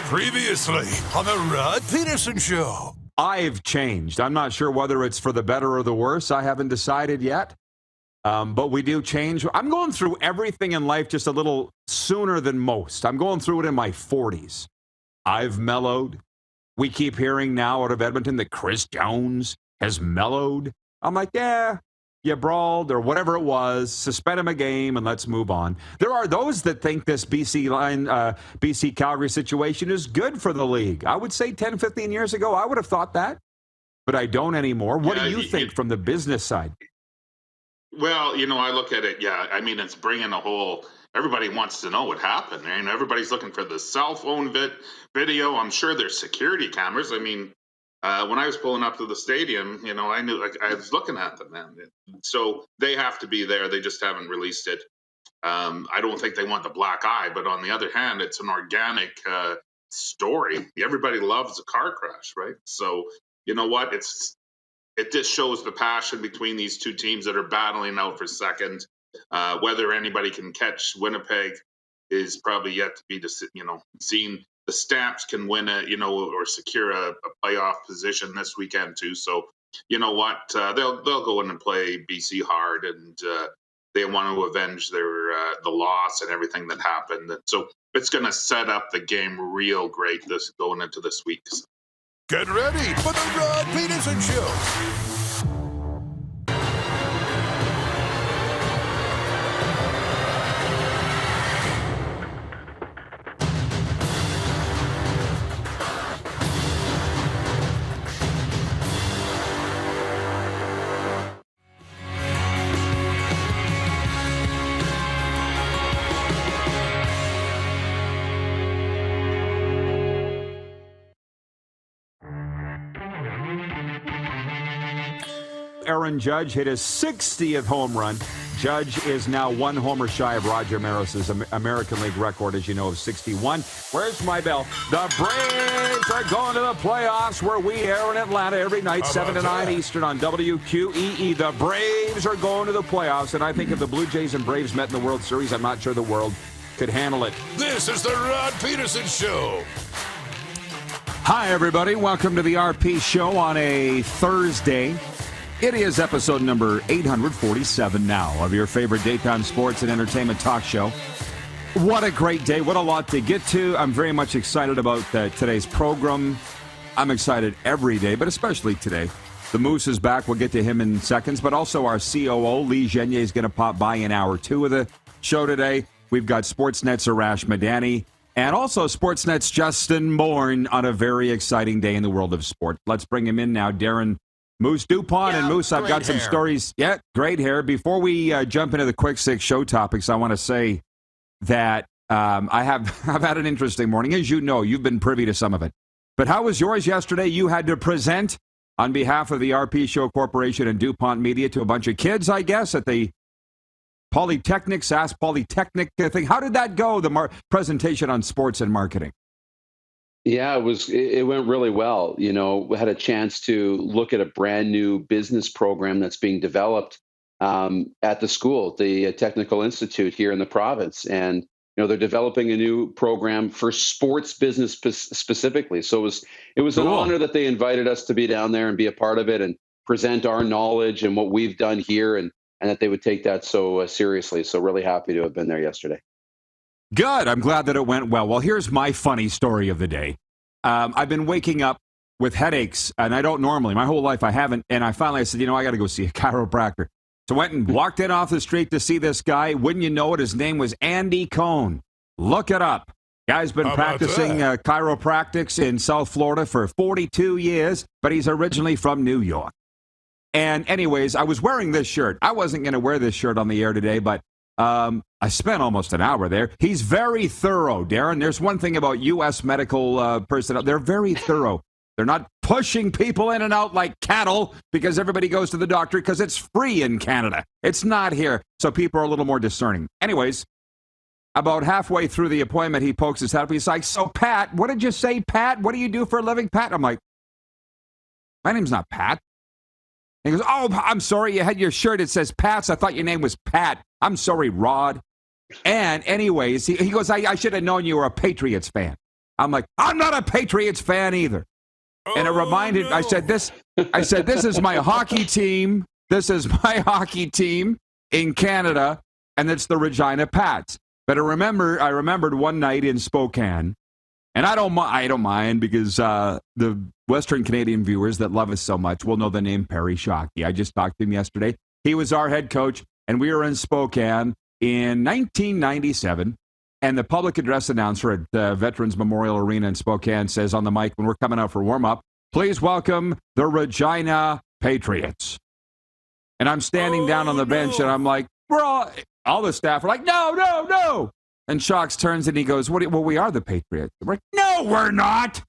Previously on the Rod Pedersen Show. I've changed. I'm not sure whether it's for the better or the worse. I haven't decided yet. But we do change. I'm going through everything in life just a little sooner than most. I'm going through it in my 40s. I've mellowed. We keep hearing now out of Edmonton that Chris Jones has mellowed. I'm like, yeah, you brawled or whatever it was. Suspend him a game and let's move on. There are those that think this BC Calgary situation is good for the league. I would say 10, 15 years ago, I would have thought that, but I don't anymore. What do you think from the business side? Well, I look at it, I mean, it's bringing a whole, everybody wants to know what happened. And everybody's looking for the cell phone video. I'm sure there's security cameras. I mean, when I was pulling up to the stadium, I knew, I was looking at them, man. So they have to be there. They just haven't released it. I don't think they want the black eye, but on the other hand, it's an organic story. Everybody loves a car crash, right? So you know what? It just shows the passion between these two teams that are battling out for second. Whether anybody can catch Winnipeg is probably yet to be, seen. The Stamps can win or secure a playoff position this weekend too. So you know what? They'll go in and play BC hard, and they want to avenge their the loss and everything that happened. And so it's going to set up the game real great going into this week. Get ready for the Rod Pedersen Show. Aaron Judge hit his 60th home run. Judge is now one homer shy of Roger Maris's American League record, as you know, of 61. Where's my bell? The Braves are going to the playoffs, where we air in Atlanta every night, 7 to 9 Eastern on WQEE. The Braves are going to the playoffs, and I think if the Blue Jays and Braves met in the World Series, I'm not sure the world could handle it. This is the Rod Pedersen Show. Hi, everybody. Welcome to the RP Show on a Thursday. It is episode number 847 now of your favorite daytime sports and entertainment talk show. What a great day. What a lot to get to. I'm very much excited about today's program. I'm excited every day, but especially today. The Moose is back. We'll get to him in seconds, but also our COO, Lee Genier, is going to pop by in hour 2 of the show today. We've got Sportsnet's Arash Madani and also Sportsnet's Justin Bourne on a very exciting day in the world of sport. Let's bring him in now, Darren Moose DuPont. And Moose, I've got some stories. Yeah, great hair. Before we jump into the quick 6 show topics, I want to say that I've had an interesting morning. As you know, you've been privy to some of it. But how was yours yesterday? You had to present on behalf of the RPShow Corporation and DuPont Media to a bunch of kids, I guess, at the Polytechnic, SAS Polytechnic thing. How did that go, the presentation on sports and marketing? Yeah, it went really well. We had a chance to look at a brand new business program that's being developed at the school, the Technical Institute here in the province. And, they're developing a new program for sports business specifically. So it was an honor that they invited us to be down there and be a part of it and present our knowledge and what we've done here, and that they would take that so seriously. So really happy to have been there yesterday. Good. I'm glad that it went well. Well, here's my funny story of the day. I've been waking up with headaches, and I don't normally. My whole life I haven't. And I said, I got to go see a chiropractor. So I went and walked in off the street to see this guy. Wouldn't you know it? His name was Andy Cohn. Look it up. Guy's been practicing chiropractics in South Florida for 42 years, but he's originally from New York. And anyways, I was wearing this shirt. I wasn't going to wear this shirt on the air today, but I spent almost an hour there. He's very thorough, Darren. There's one thing about U.S. medical personnel. They're very thorough. They're not pushing people in and out like cattle because everybody goes to the doctor because it's free in Canada. It's not here. So people are a little more discerning. Anyways, about halfway through the appointment, he pokes his head up. He's like, so, Pat, what did you say, Pat? What do you do for a living, Pat? I'm like, my name's not Pat. And he goes, oh, I'm sorry. You had your shirt. It says Pat's. I thought your name was Pat. I'm sorry, Rod. And anyways, he goes, I should have known you were a Patriots fan. I'm like, I'm not a Patriots fan either. And it reminded, I said, this is my hockey team. This is my hockey team in Canada, and it's the Regina Pats. But I remembered one night in Spokane, and I don't mind because the Western Canadian viewers that love us so much will know the name Perry Shockey. I just talked to him yesterday. He was our head coach, and we were in Spokane in 1997. And the public address announcer at Veterans Memorial Arena in Spokane says on the mic when we're coming out for warm-up, please welcome the Regina Patriots. And I'm standing down on the bench, and I'm like, we're all the staff are like, no. And Shocks turns and he goes, well, we are the Patriots. We're like, no, we're not.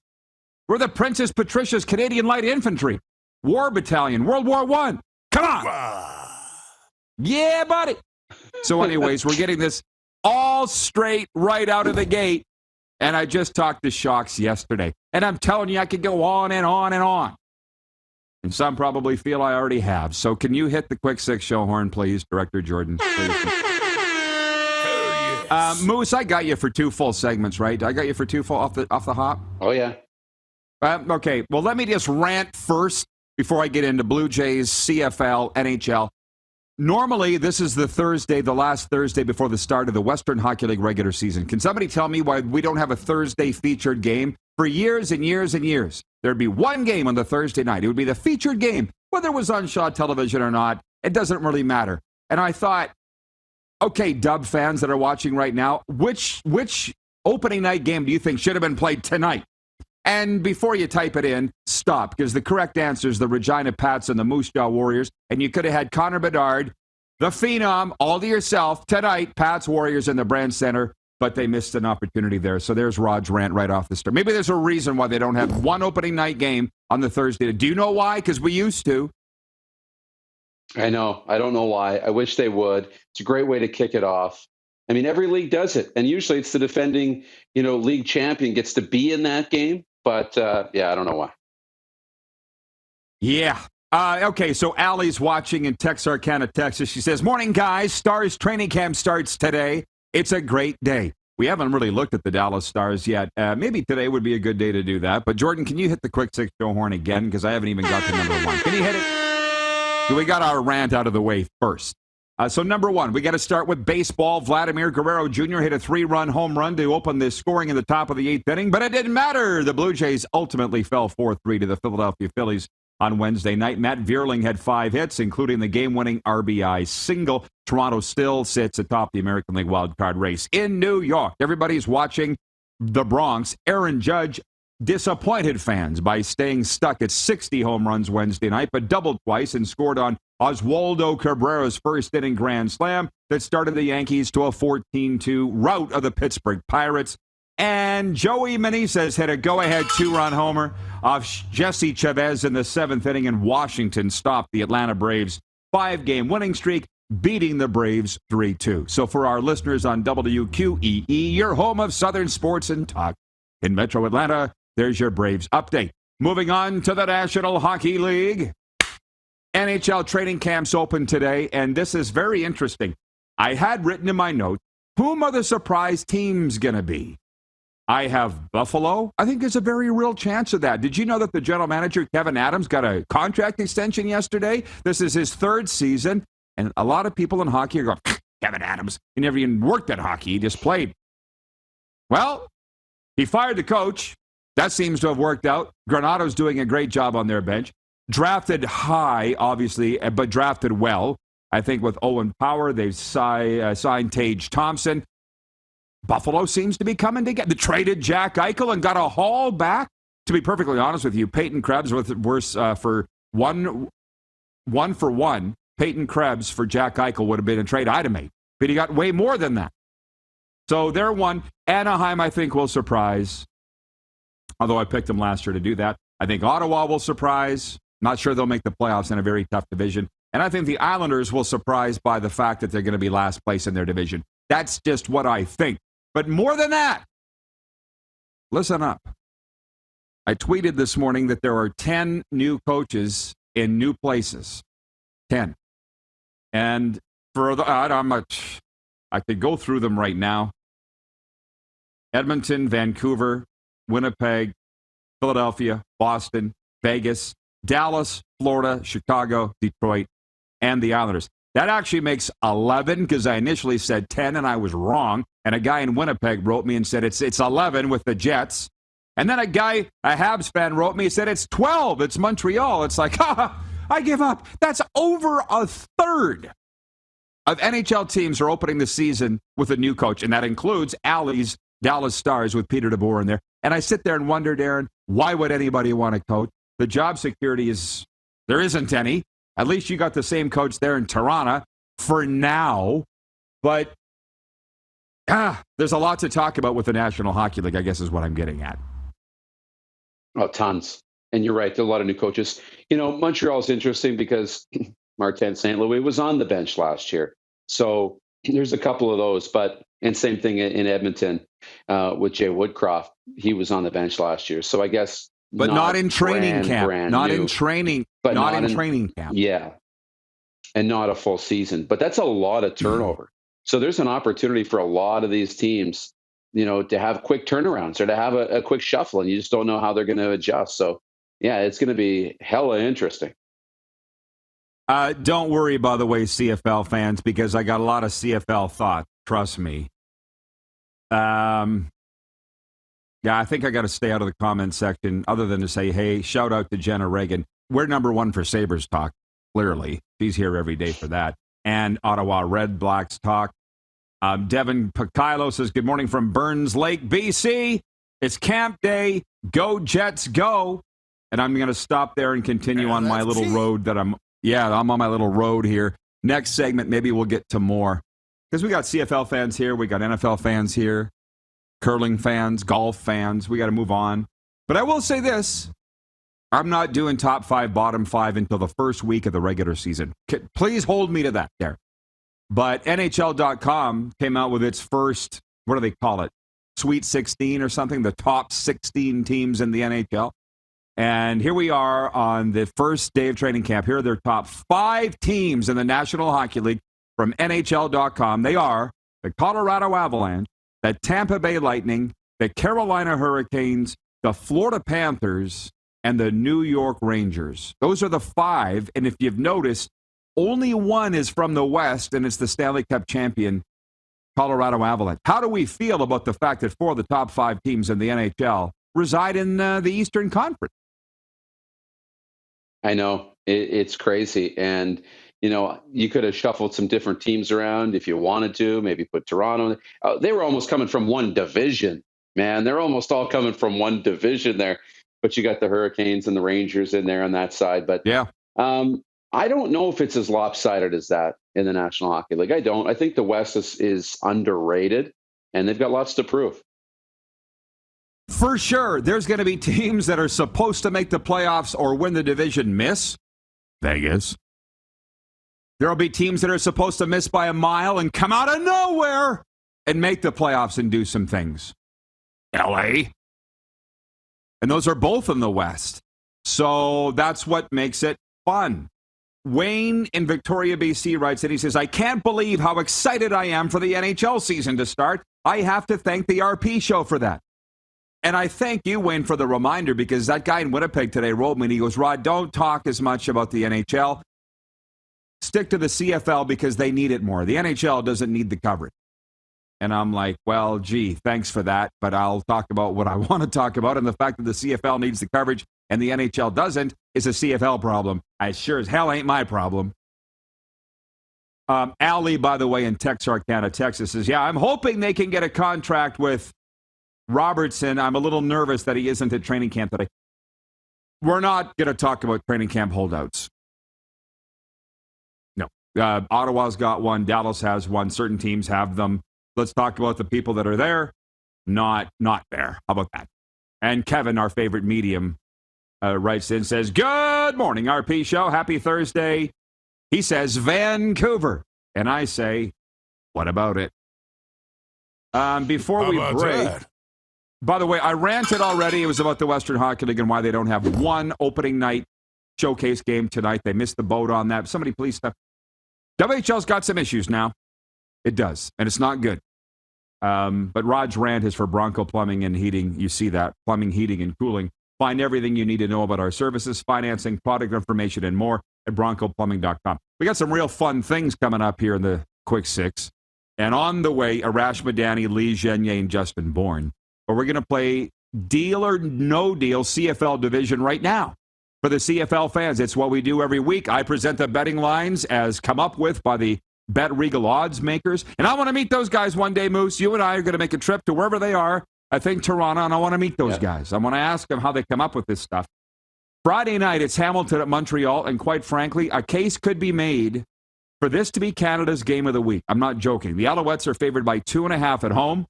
We're the Princess Patricia's Canadian Light Infantry, War Battalion, World War I. Come on. Yeah, buddy. So anyways, we're getting this all straight right out of the gate. And I just talked to Shocks yesterday. And I'm telling you, I could go on and on and on. And some probably feel I already have. So can you hit the quick six show horn, please, Director Jordan? Please. Moose, I got you for 2 full segments, right? I got you for 2 full off the hop? Oh, yeah. Okay, well, let me just rant first before I get into Blue Jays, CFL, NHL. Normally, this is the last Thursday before the start of the Western Hockey League regular season. Can somebody tell me why we don't have a Thursday featured game? For years and years and years, there'd be one game on the Thursday night. It would be the featured game. Whether it was on Shaw Television or not, it doesn't really matter. And I thought, okay, Dub fans that are watching right now, which opening night game do you think should have been played tonight? And before you type it in, stop, because the correct answer is the Regina Pats and the Moose Jaw Warriors. And you could have had Connor Bedard, the Phenom, all to yourself tonight, Pats Warriors in the Brand Center, but they missed an opportunity there. So there's Rod's rant right off the start. Maybe there's a reason why they don't have one opening night game on the Thursday. Do you know why? Because we used to. I know. I don't know why. I wish they would. It's a great way to kick it off. I mean, every league does it. And usually it's the defending, league champion gets to be in that game. But, I don't know why. Yeah. Okay, so Allie's watching in Texarkana, Texas. She says, morning, guys. Stars training camp starts today. It's a great day. We haven't really looked at the Dallas Stars yet. Maybe today would be a good day to do that. But, Jordan, can you hit the quick six show horn again? Because I haven't even got to number 1. Can you hit it? So we got our rant out of the way first. So number 1, we got to start with baseball. Vladimir Guerrero Jr. hit a 3-run home run to open the scoring in the top of the 8th inning, but it didn't matter. The Blue Jays ultimately fell 4-3 to the Philadelphia Phillies on Wednesday night. Matt Vierling had 5 hits, including the game-winning RBI single. Toronto still sits atop the American League wildcard race. In New York, everybody's watching the Bronx. Aaron Judge disappointed fans by staying stuck at 60 home runs Wednesday night, but doubled twice and scored on Oswaldo Cabrera's first inning grand slam that started the Yankees to a 14-2 rout of the Pittsburgh Pirates. And Joey Meneses hit a go-ahead 2-run homer off Jesse Chavez in the 7th inning, and Washington stopped the Atlanta Braves' 5-game winning streak, beating the Braves 3-2. So for our listeners on WQEE, your home of Southern sports and talk in Metro Atlanta, there's your Braves update. Moving on to the National Hockey League. NHL training camps open today, and this is very interesting. I had written in my notes, whom are the surprise teams going to be? I have Buffalo. I think there's a very real chance of that. Did you know that the general manager, Kevin Adams, got a contract extension yesterday? This is his 3rd season, and a lot of people in hockey are going, Kevin Adams, he never even worked at hockey, he just played. Well, he fired the coach. That seems to have worked out. Granado's doing a great job on their bench. Drafted high, obviously, but drafted well. I think with Owen Power, they've signed Tage Thompson. Buffalo seems to be coming together. They traded Jack Eichel and got a haul back. To be perfectly honest with you, Peyton Krebs worse for one for one. Peyton Krebs for Jack Eichel would have been a trade I'd have made, but he got way more than that. So they're one. Anaheim, I think, will surprise. Although I picked them last year to do that. I think Ottawa will surprise. Not sure they'll make the playoffs in a very tough division. And I think the Islanders will surprise by the fact that they're going to be last place in their division. That's just what I think. But more than that, listen up. I tweeted this morning that there are 10 new coaches in new places. 10. And for the, I could go through them right now. Edmonton, Vancouver, Winnipeg, Philadelphia, Boston, Vegas, Dallas, Florida, Chicago, Detroit, and the Islanders. That actually makes 11 because I initially said 10 and I was wrong. And a guy in Winnipeg wrote me and said it's 11 with the Jets. And then a Habs fan wrote me and said it's 12. It's Montreal. It's like, I give up. That's over a third of NHL teams are opening the season with a new coach. And that includes Allie's Dallas Stars with Peter DeBoer in there. And I sit there and wonder, Darren, why would anybody want to coach? The job security there isn't any. At least you got the same coach there in Toronto for now. But there's a lot to talk about with the National Hockey League, I guess is what I'm getting at. Oh, tons. And you're right. There are a lot of new coaches. Montreal's interesting because Martin St. Louis was on the bench last year. So there's a couple of those. And same thing in Edmonton with Jay Woodcroft. He was on the bench last year. So I guess but not in training camp. Not new, in training. But not in training camp. Yeah. And not a full season. But that's a lot of turnover. So there's an opportunity for a lot of these teams, to have quick turnarounds or to have a quick shuffle, and you just don't know how they're going to adjust. So, yeah, it's going to be hella interesting. Don't worry, by the way, CFL fans, because I got a lot of CFL thought. Trust me. Yeah, I think I got to stay out of the comment section other than to say, hey, shout out to Jenna Reagan. We're number one for Sabres talk, clearly. She's here every day for that. And Ottawa Red Blacks talk. Devin Pacilo says, good morning from Burns Lake, BC. It's camp day. Go Jets, go. And I'm going to stop there and continue on my little road that I'm on my little road here. Next segment, maybe we'll get to more. Because we got CFL fans here. We got NFL fans here. Curling fans, golf fans. We got to move on. But I will say this. I'm not doing top 5, bottom 5 until the first week of the regular season. Please hold me to that there. But NHL.com came out with its first, what do they call it? Sweet 16 or something, the top 16 teams in the NHL. And here we are on the first day of training camp. Here are their top 5 teams in the National Hockey League from NHL.com. They are the Colorado Avalanche, the Tampa Bay Lightning, the Carolina Hurricanes, the Florida Panthers, and the New York Rangers. Those are the 5. And if you've noticed, only one is from the West, and it's the Stanley Cup champion, Colorado Avalanche. How do we feel about the fact that 4 of the top 5 teams in the NHL reside in the Eastern Conference? I know. It's crazy. And, you could have shuffled some different teams around if you wanted to, maybe put Toronto. They were almost coming from one division, man. They're almost all coming from one division there. But you got the Hurricanes and the Rangers in there on that side. But yeah, I don't know if it's as lopsided as that in the National Hockey League. I don't. I think the West is underrated, and they've got lots to prove. For sure, there's going to be teams that are supposed to make the playoffs or win the division miss. Vegas. There will be teams that are supposed to miss by a mile and come out of nowhere and make the playoffs and do some things. LA. And those are both in the West. So that's what makes it fun. Wayne in Victoria, BC writes and he says, I can't believe how excited I am for the NHL season to start. I have to thank the RP show for that. And I thank you, Wayne, for the reminder, because that guy in Winnipeg today wrote me and he goes, Rod, don't talk as much about the NHL. Stick to the CFL because they need it more. The NHL doesn't need the coverage. And I'm like, well, gee, thanks for that. But I'll talk about what I want to talk about. And the fact that the CFL needs the coverage and the NHL doesn't is a CFL problem. I sure as hell ain't my problem. Allie, by the way, in Texarkana, Texas, says, yeah, I'm hoping they can get a contract with Robertson. I'm a little nervous that he isn't at training camp today. We're not going to talk about training camp holdouts. No. Ottawa's got one. Dallas has one. Certain teams have them. Let's talk about the people that are there, not there. How about that? And Kevin, our favorite medium, writes in, says, good morning, RP show. Happy Thursday. He says, Vancouver. And I say, what about it? Before we break, by the way, I ranted already. It was about the Western Hockey League and why they don't have one opening night showcase game tonight. They missed the boat on that. Somebody please stop. WHL's got some issues now. It does, and it's not good. But Rod's rant is for Bronco Plumbing and Heating. You see that. Plumbing, heating, and cooling. Find everything you need to know about our services, financing, product information, and more at broncoplumbing.com. We got some real fun things coming up here in the Quick Six. And on the way, Arash, Madani, Lee Genier, and Justin Bourne. But we're going to play Deal or No Deal CFL division right now. For the CFL fans, it's what we do every week. I present the betting lines as come up with by the Bet Regal odds makers. And I want to meet those guys one day, Moose. You and I are going to make a trip to wherever they are. I think Toronto, and I want to meet those guys. I want to ask them how they come up with this stuff. Friday night, it's Hamilton at Montreal, and quite frankly, a case could be made for this to be Canada's game of the week. I'm not joking. The Alouettes are favored by 2.5 at home.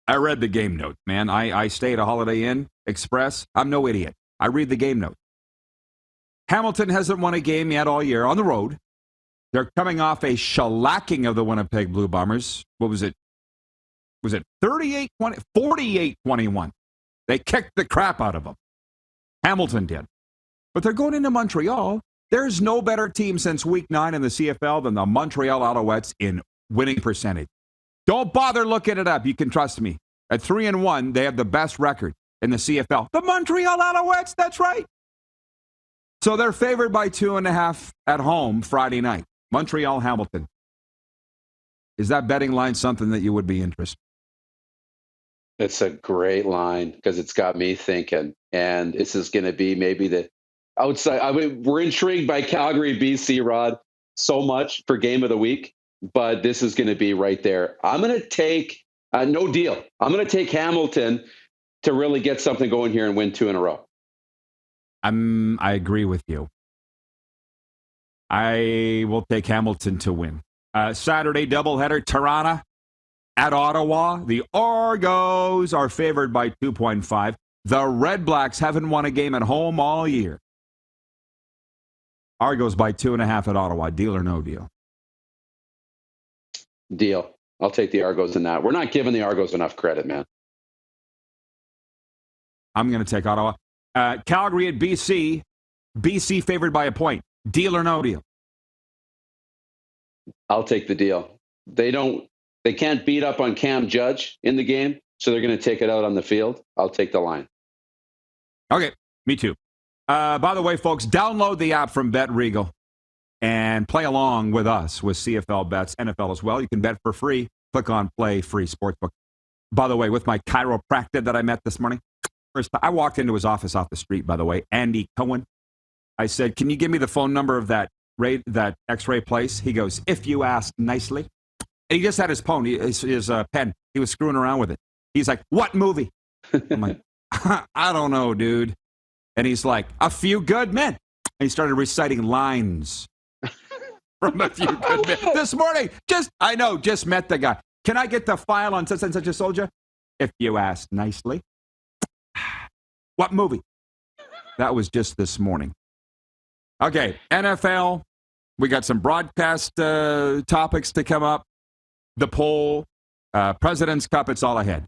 I read the game note, man. I stay at a Holiday Inn Express. I'm no idiot. I read the game note. Hamilton hasn't won a game yet all year on the road. They're coming off a shellacking of the Winnipeg Blue Bombers. What was it? Was it 38-20? 48-21. They kicked the crap out of them. Hamilton did. But they're going into Montreal. There's no better team since Week 9 in the CFL than the Montreal Alouettes in winning percentage. Don't bother looking it up. You can trust me. At 3-1, they have the best record in the CFL. The Montreal Alouettes, that's right. So they're favored by 2.5 at home Friday night. Montreal, Hamilton. Is that betting line something that you would be interested in? It's a great line because it's got me thinking. And this is going to be maybe the outside. We're intrigued by Calgary, BC, Rod, so much for game of the week. But this is going to be right there. I'm going to take no deal. I'm going to take Hamilton to really get something going here and win 2 in a row. I agree with you. I will take Hamilton to win. Saturday doubleheader, Toronto at Ottawa. The Argos are favored by 2.5. The Red Blacks haven't won a game at home all year. Argos by 2.5 at Ottawa. Deal or no deal? Deal. I'll take the Argos in that. We're not giving the Argos enough credit, man. I'm going to take Ottawa. Calgary at BC. BC favored by a point. Deal or no deal? I'll take the deal. They can't beat up on Cam Judge in the game, so they're going to take it out on the field. I'll take the line. Okay, me too. By the way, folks, download the app from Bet Regal and play along with us with CFL bets, NFL as well. You can bet for free. Click on Play Free Sportsbook. By the way, with my chiropractor that I met this morning, first I walked into his office off the street, by the way, Andy Cohen. I said, can you give me the phone number of that X-ray place? He goes, if you ask nicely. And he just had his pen. He was screwing around with it. He's like, what movie? I'm like, I don't know, dude. And he's like, A Few Good Men. And he started reciting lines from A Few Good Men. This morning, just met the guy. Can I get the file on such and such a soldier? If you ask nicely. What movie? That was just this morning. Okay, NFL. We got some broadcast topics to come up. The poll, President's Cup, it's all ahead.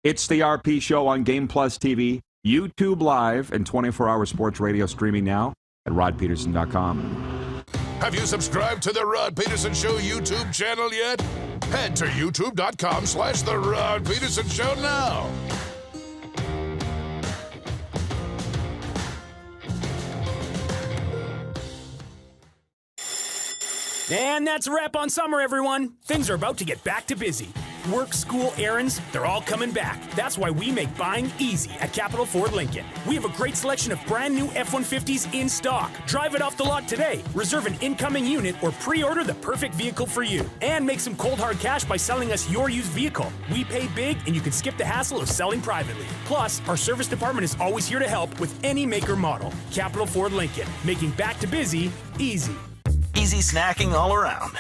It's the RP Show on Game Plus TV, YouTube Live, and 24-hour sports radio streaming now at rodpeterson.com. Have you subscribed to the Rod Peterson Show YouTube channel yet? Head to youtube.com/The Rod Peterson Show now. And that's a wrap on summer, everyone. Things are about to get back to busy. Work, school, errands, they're all coming back. That's why we make buying easy at Capital Ford Lincoln. We have a great selection of brand new F-150s in stock. Drive it off the lot today. Reserve an incoming unit or pre-order the perfect vehicle for you. And make some cold hard cash by selling us your used vehicle. We pay big and you can skip the hassle of selling privately. Plus, our service department is always here to help with any make or model. Capital Ford Lincoln, making back to busy easy. Easy snacking all around.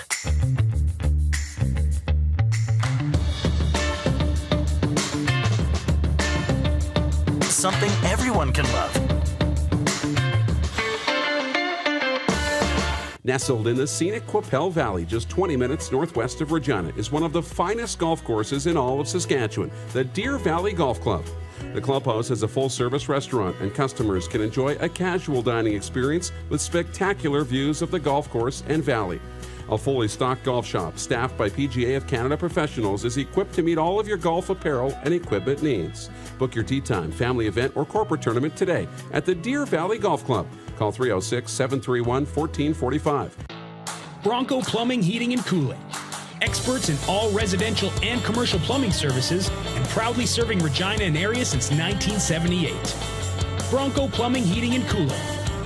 Something everyone can love. Nestled in the scenic Qu'Appelle Valley, just 20 minutes northwest of Regina, is one of the finest golf courses in all of Saskatchewan, the Deer Valley Golf Club. The clubhouse has a full-service restaurant, and customers can enjoy a casual dining experience with spectacular views of the golf course and valley. A fully stocked golf shop staffed by PGA of Canada professionals is equipped to meet all of your golf apparel and equipment needs. Book your tee time, family event, or corporate tournament today at the Deer Valley Golf Club. Call 306-731-1445. Bronco Plumbing, Heating, and Cooling. Experts in all residential and commercial plumbing services and proudly serving Regina and area since 1978. Bronco Plumbing, Heating, and Cooling.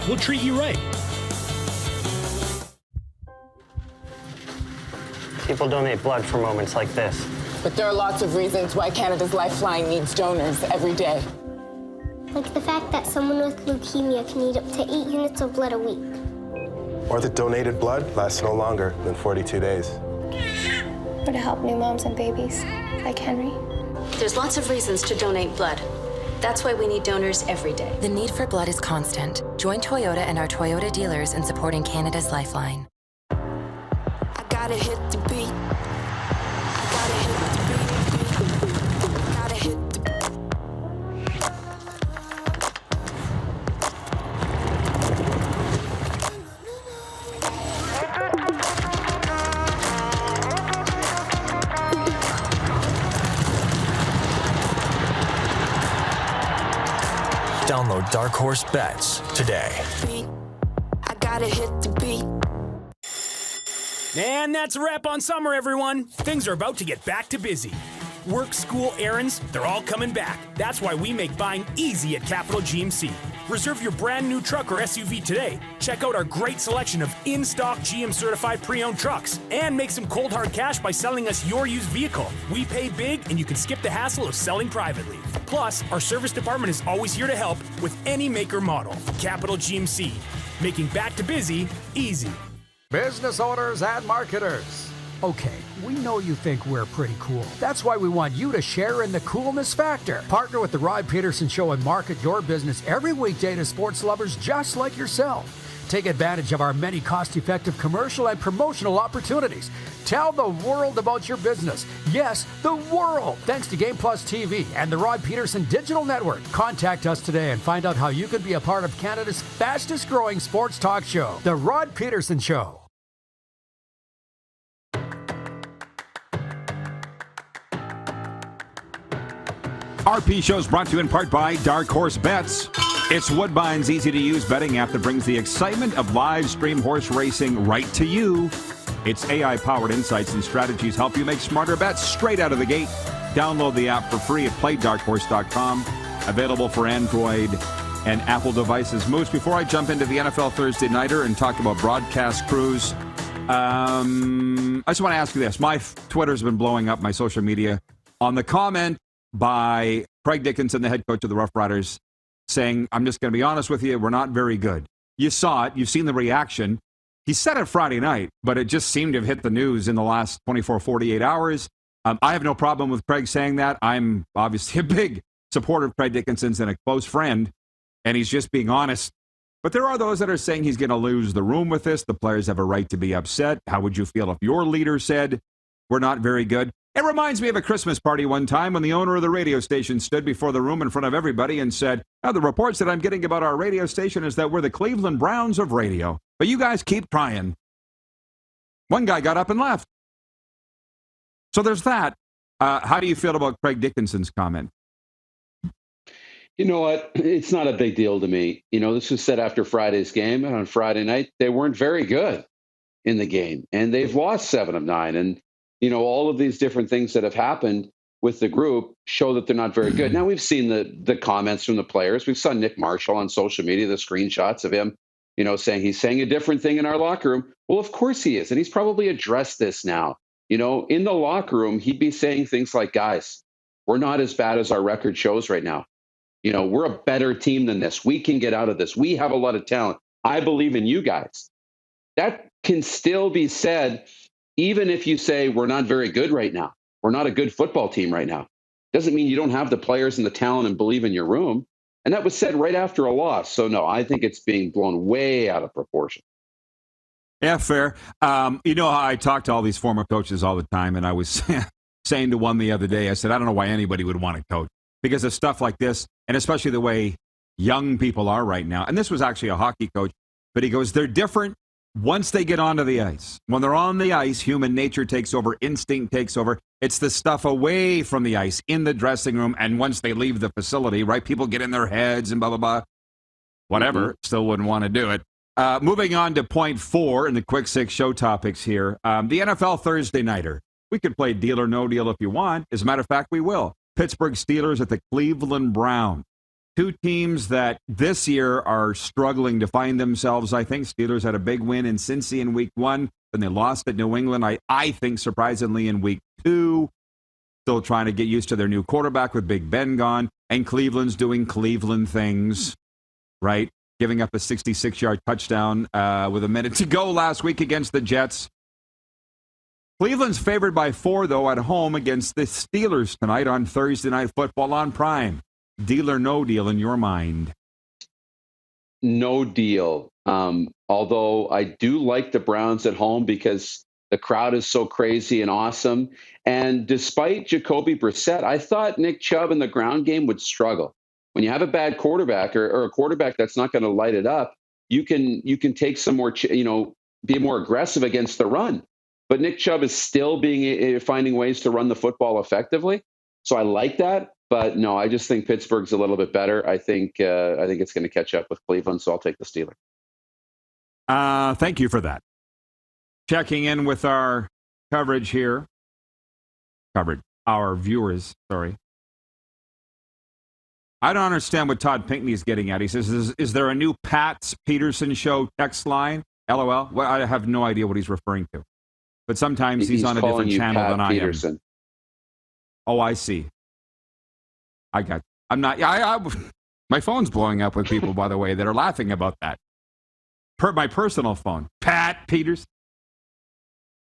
We'll treat you right. People donate blood for moments like this. But there are lots of reasons why Canada's Lifeline needs donors every day. Like the fact that someone with leukemia can need up to 8 units of blood a week. Or that donated blood lasts no longer than 42 days. Or to help new moms and babies, like Henry. There's lots of reasons to donate blood. That's why we need donors every day. The need for blood is constant. Join Toyota and our Toyota dealers in supporting Canada's Lifeline. I gotta hit the beat. I gotta hit the beat. Gotta hit the Download Dark Horse Bets today. I gotta hit the beat. And that's a wrap on summer, everyone. Things are about to get back to busy. Work, school, errands, they're all coming back. That's why we make buying easy at Capital GMC. Reserve your brand new truck or SUV today. Check out our great selection of in-stock GM-certified pre-owned trucks. And make some cold hard cash by selling us your used vehicle. We pay big, and you can skip the hassle of selling privately. Plus, our service department is always here to help with any make or model. Capital GMC, making back to busy easy. Business owners and marketers. Okay, we know you think we're pretty cool. That's why we want you to share in the coolness factor. Partner with the Rod Pedersen Show and market your business every weekday to sports lovers just like yourself. Take advantage of our many cost-effective commercial and promotional opportunities. Tell the world about your business. Yes, the world. Thanks to Game Plus TV and the Rod Pedersen Digital Network. Contact us today and find out how you can be a part of Canada's fastest-growing sports talk show, The Rod Pedersen Show. RPShow is brought to you in part by Dark Horse Bets. It's Woodbine's easy-to-use betting app that brings the excitement of live stream horse racing right to you. Its AI-powered insights and strategies help you make smarter bets straight out of the gate. Download the app for free at playdarkhorse.com. Available for Android and Apple devices. Moose, before I jump into the NFL Thursday Nighter and talk about broadcast crews, I just want to ask you this. My Twitter's been blowing up, my social media, on the comment by Craig Dickinson, the head coach of the Rough Riders, saying, I'm just going to be honest with you, we're not very good. You saw it. You've seen the reaction. He said it Friday night, but it just seemed to have hit the news in the last 24, 48 hours. I have no problem with Craig saying that. I'm obviously a big supporter of Craig Dickinson's and a close friend, and he's just being honest. But there are those that are saying he's going to lose the room with this. The players have a right to be upset. How would you feel if your leader said, we're not very good? It reminds me of a Christmas party one time when the owner of the radio station stood before the room in front of everybody and said, now, the reports that I'm getting about our radio station is that we're the Cleveland Browns of radio. But you guys keep trying. One guy got up and left. So there's that. How do you feel about Craig Dickinson's comment? You know what? It's not a big deal to me. You know, this was said after Friday's game, and on Friday night, they weren't very good in the game, and they've lost 7 of 9. And you know, all of these different things that have happened with the group show that they're not very good. Now, we've seen the comments from the players. We've saw Nick Marshall on social media, the screenshots of him, you know, saying he's saying a different thing in our locker room. Well, of course he is. And he's probably addressed this now. You know, in the locker room, he'd be saying things like, guys, we're not as bad as our record shows right now. You know, we're a better team than this. We can get out of this. We have a lot of talent. I believe in you guys. That can still be said. Even if you say we're not very good right now, we're not a good football team right now, doesn't mean you don't have the players and the talent and believe in your room. And that was said right after a loss. So, no, I think it's being blown way out of proportion. Yeah, fair. You know how I talk to all these former coaches all the time, and I was saying to one the other day, I said, I don't know why anybody would want to coach because of stuff like this, and especially the way young people are right now. And this was actually a hockey coach, but he goes, they're different once they get onto the ice, when they're on the ice, human nature takes over, instinct takes over. It's the stuff away from the ice, in the dressing room, and once they leave the facility, right? People get in their heads and blah, blah, blah. Whatever. Still wouldn't want to do it. Moving on to point 4 in the quick 6 show topics here. The NFL Thursday Nighter. We could play Deal or No Deal if you want. As a matter of fact, we will. Pittsburgh Steelers at the Cleveland Browns. Two teams that this year are struggling to find themselves, I think. Steelers had a big win in Cincy in week 1, then they lost at New England, I think, surprisingly, in week 2. Still trying to get used to their new quarterback with Big Ben gone. And Cleveland's doing Cleveland things, right? Giving up a 66-yard touchdown with a minute to go last week against the Jets. Cleveland's favored by 4, though, at home against the Steelers tonight on Thursday Night Football on Prime. Deal or no deal in your mind? No deal. Although I do like the Browns at home because the crowd is so crazy and awesome. And despite Jacoby Brissett, I thought Nick Chubb in the ground game would struggle. When you have a bad quarterback or a quarterback that's not going to light it up, you can take some more, be more aggressive against the run. But Nick Chubb is still finding ways to run the football effectively. So I like that. But no, I just think Pittsburgh's a little bit better. I think it's going to catch up with Cleveland, so I'll take the Steelers. Thank you for that. Checking in with our coverage here. Our viewers, sorry. I don't understand what Todd Pinkney's getting at. He says, is there a new Pat's Pedersen show text line? LOL. Well, I have no idea what he's referring to. But sometimes he's on a different channel Pat than I Pedersen. am. Oh, I see. I got. I'm not. My phone's blowing up with people, by the way, that are laughing about that. My personal phone, Pat Peters,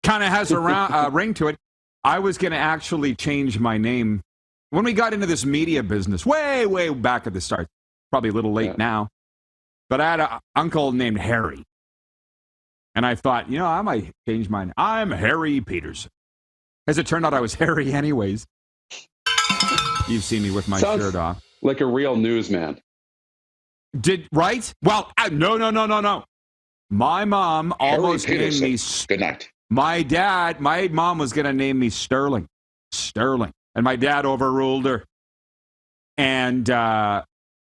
kind of has a ring to it. I was going to actually change my name when we got into this media business, way back at the start. Probably a little late now, but I had an uncle named Harry, and I thought, I might change mine. I'm Harry Pedersen. As it turned out, I was Harry anyways. You've seen me with my shirt off. Like a real newsman. Right? Well, no. My mom almost named me... Good night. My mom was going to name me Sterling. And my dad overruled her. And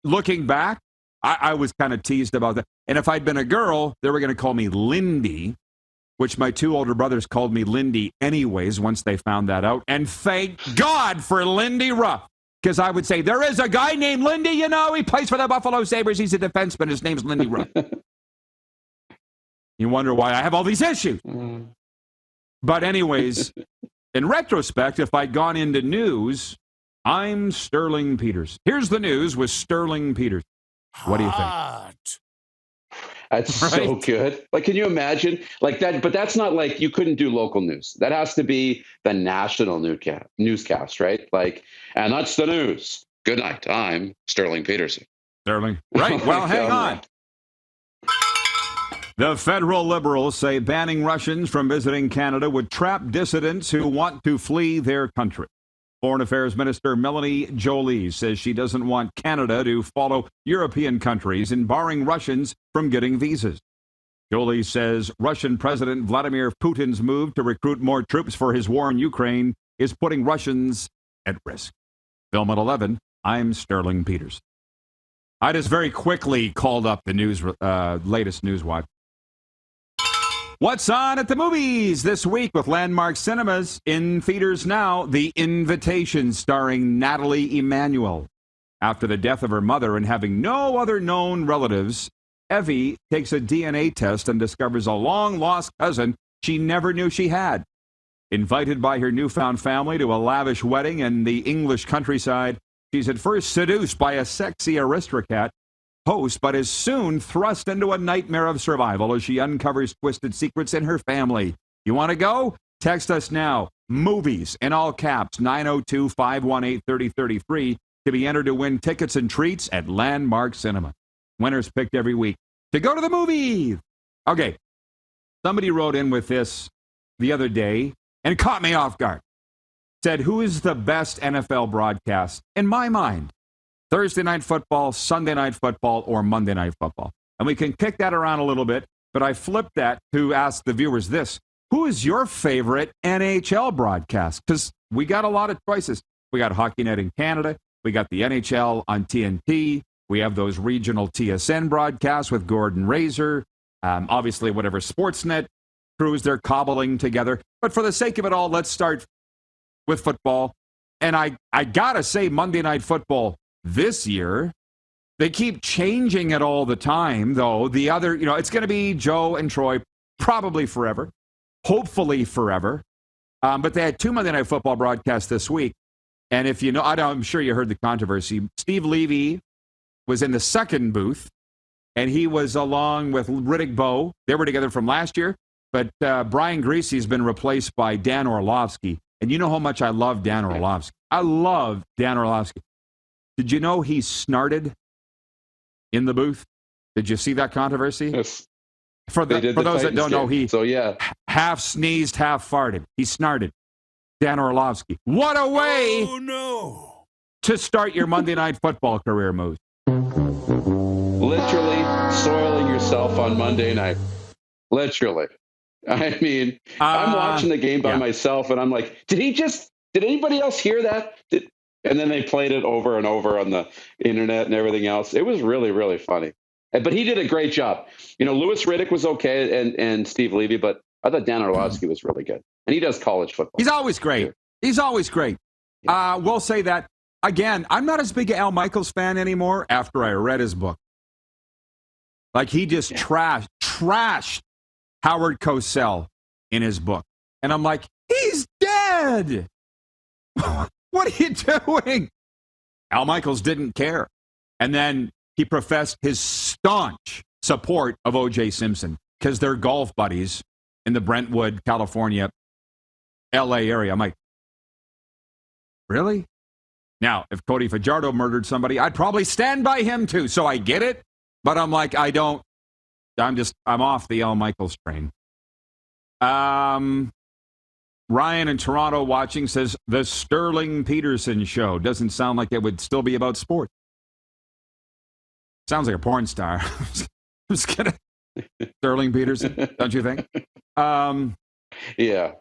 looking back, I was kind of teased about that. And if I'd been a girl, they were going to call me Lindy, which my 2 older brothers called me Lindy anyways once they found that out. And thank God for Lindy Ruff, because I would say, there is a guy named Lindy, he plays for the Buffalo Sabres. He's a defenseman. His name's Lindy Ruff. You wonder why I have all these issues. But anyways, in retrospect, if I'd gone into news, I'm Sterling Peters. Here's the news with Sterling Peters. What do you think? That's so good. Like, can you imagine like that? But that's not like you couldn't do local news. That has to be the national newscast, right? Like, and that's the news. Good night. I'm Sterling Pedersen. Sterling. Right. Well, hang on. The federal Liberals say banning Russians from visiting Canada would trap dissidents who want to flee their country. Foreign Affairs Minister Melanie Joly says she doesn't want Canada to follow European countries in barring Russians from getting visas. Joly says Russian President Vladimir Putin's move to recruit more troops for his war in Ukraine is putting Russians at risk. Film at 11, I'm Sterling Peters. I just very quickly called up the latest News Watch. What's on at the movies this week with Landmark Cinemas? In theaters now, The Invitation, starring Nathalie Emmanuel. After the death of her mother and having no other known relatives, Evie takes a DNA test and discovers a long-lost cousin she never knew she had. Invited by her newfound family to a lavish wedding in the English countryside, she's at first seduced by a sexy aristocrat host, but is soon thrust into a nightmare of survival as she uncovers twisted secrets in her family. You want to go? Text us now. Movies, in all caps, 902-518-3033 to be entered to win tickets and treats at Landmark Cinema. Winners picked every week to go to the movies. Okay, somebody wrote in with this the other day and caught me off guard. Said, who is the best NFL broadcast? In my mind, Thursday Night Football, Sunday Night Football, or Monday Night Football. And we can kick that around a little bit. But I flipped that to ask the viewers this. Who is your favorite NHL broadcast? Because we got a lot of choices. We got HockeyNet in Canada. We got the NHL on TNT. We have those regional TSN broadcasts with Gordon Razor. Obviously, whatever Sportsnet crews they're cobbling together. But for the sake of it all, let's start with football. And I got to say, Monday Night Football this year, they keep changing it all the time, though. The other, it's going to be Joe and Troy probably forever, hopefully forever. But they had 2 Monday Night Football broadcasts this week. And if you know, I'm sure you heard the controversy. Steve Levy was in the second booth, and he was along with Riddick Bowe. They were together from last year. But Brian Greasy has been replaced by Dan Orlovsky. And you know how much I love Dan Orlovsky. I love Dan Orlovsky. Did you know he snarted in the booth? Did you see that controversy? Yes. For those that don't know, he half sneezed, half farted. He snarted. Dan Orlovsky. What a way to start your Monday Night Football career, Moose. Literally soiling yourself on Monday night. Literally. I mean, I'm watching the game by myself, and I'm like, did anybody else hear that? And then they played it over and over on the internet and everything else. It was really, really funny. But he did a great job. Louis Riddick was okay and Steve Levy, but I thought Dan Orlovsky was really good. And he does college football. He's always great. He's always great. Yeah. We'll say that. Again, I'm not as big an Al Michaels fan anymore after I read his book. Like, he just trashed Howard Cosell in his book. And I'm like, he's dead. What are you doing? Al Michaels didn't care. And then he professed his staunch support of O.J. Simpson because they're golf buddies in the Brentwood, California, L.A. area. I'm like, really? Now, if Cody Fajardo murdered somebody, I'd probably stand by him too. So I get it. But I'm like, I'm off the Al Michaels train. Ryan in Toronto watching says, the Sterling Pedersen show doesn't sound like it would still be about sports. Sounds like a porn star. I'm just kidding. Sterling Pedersen, don't you think? Yeah.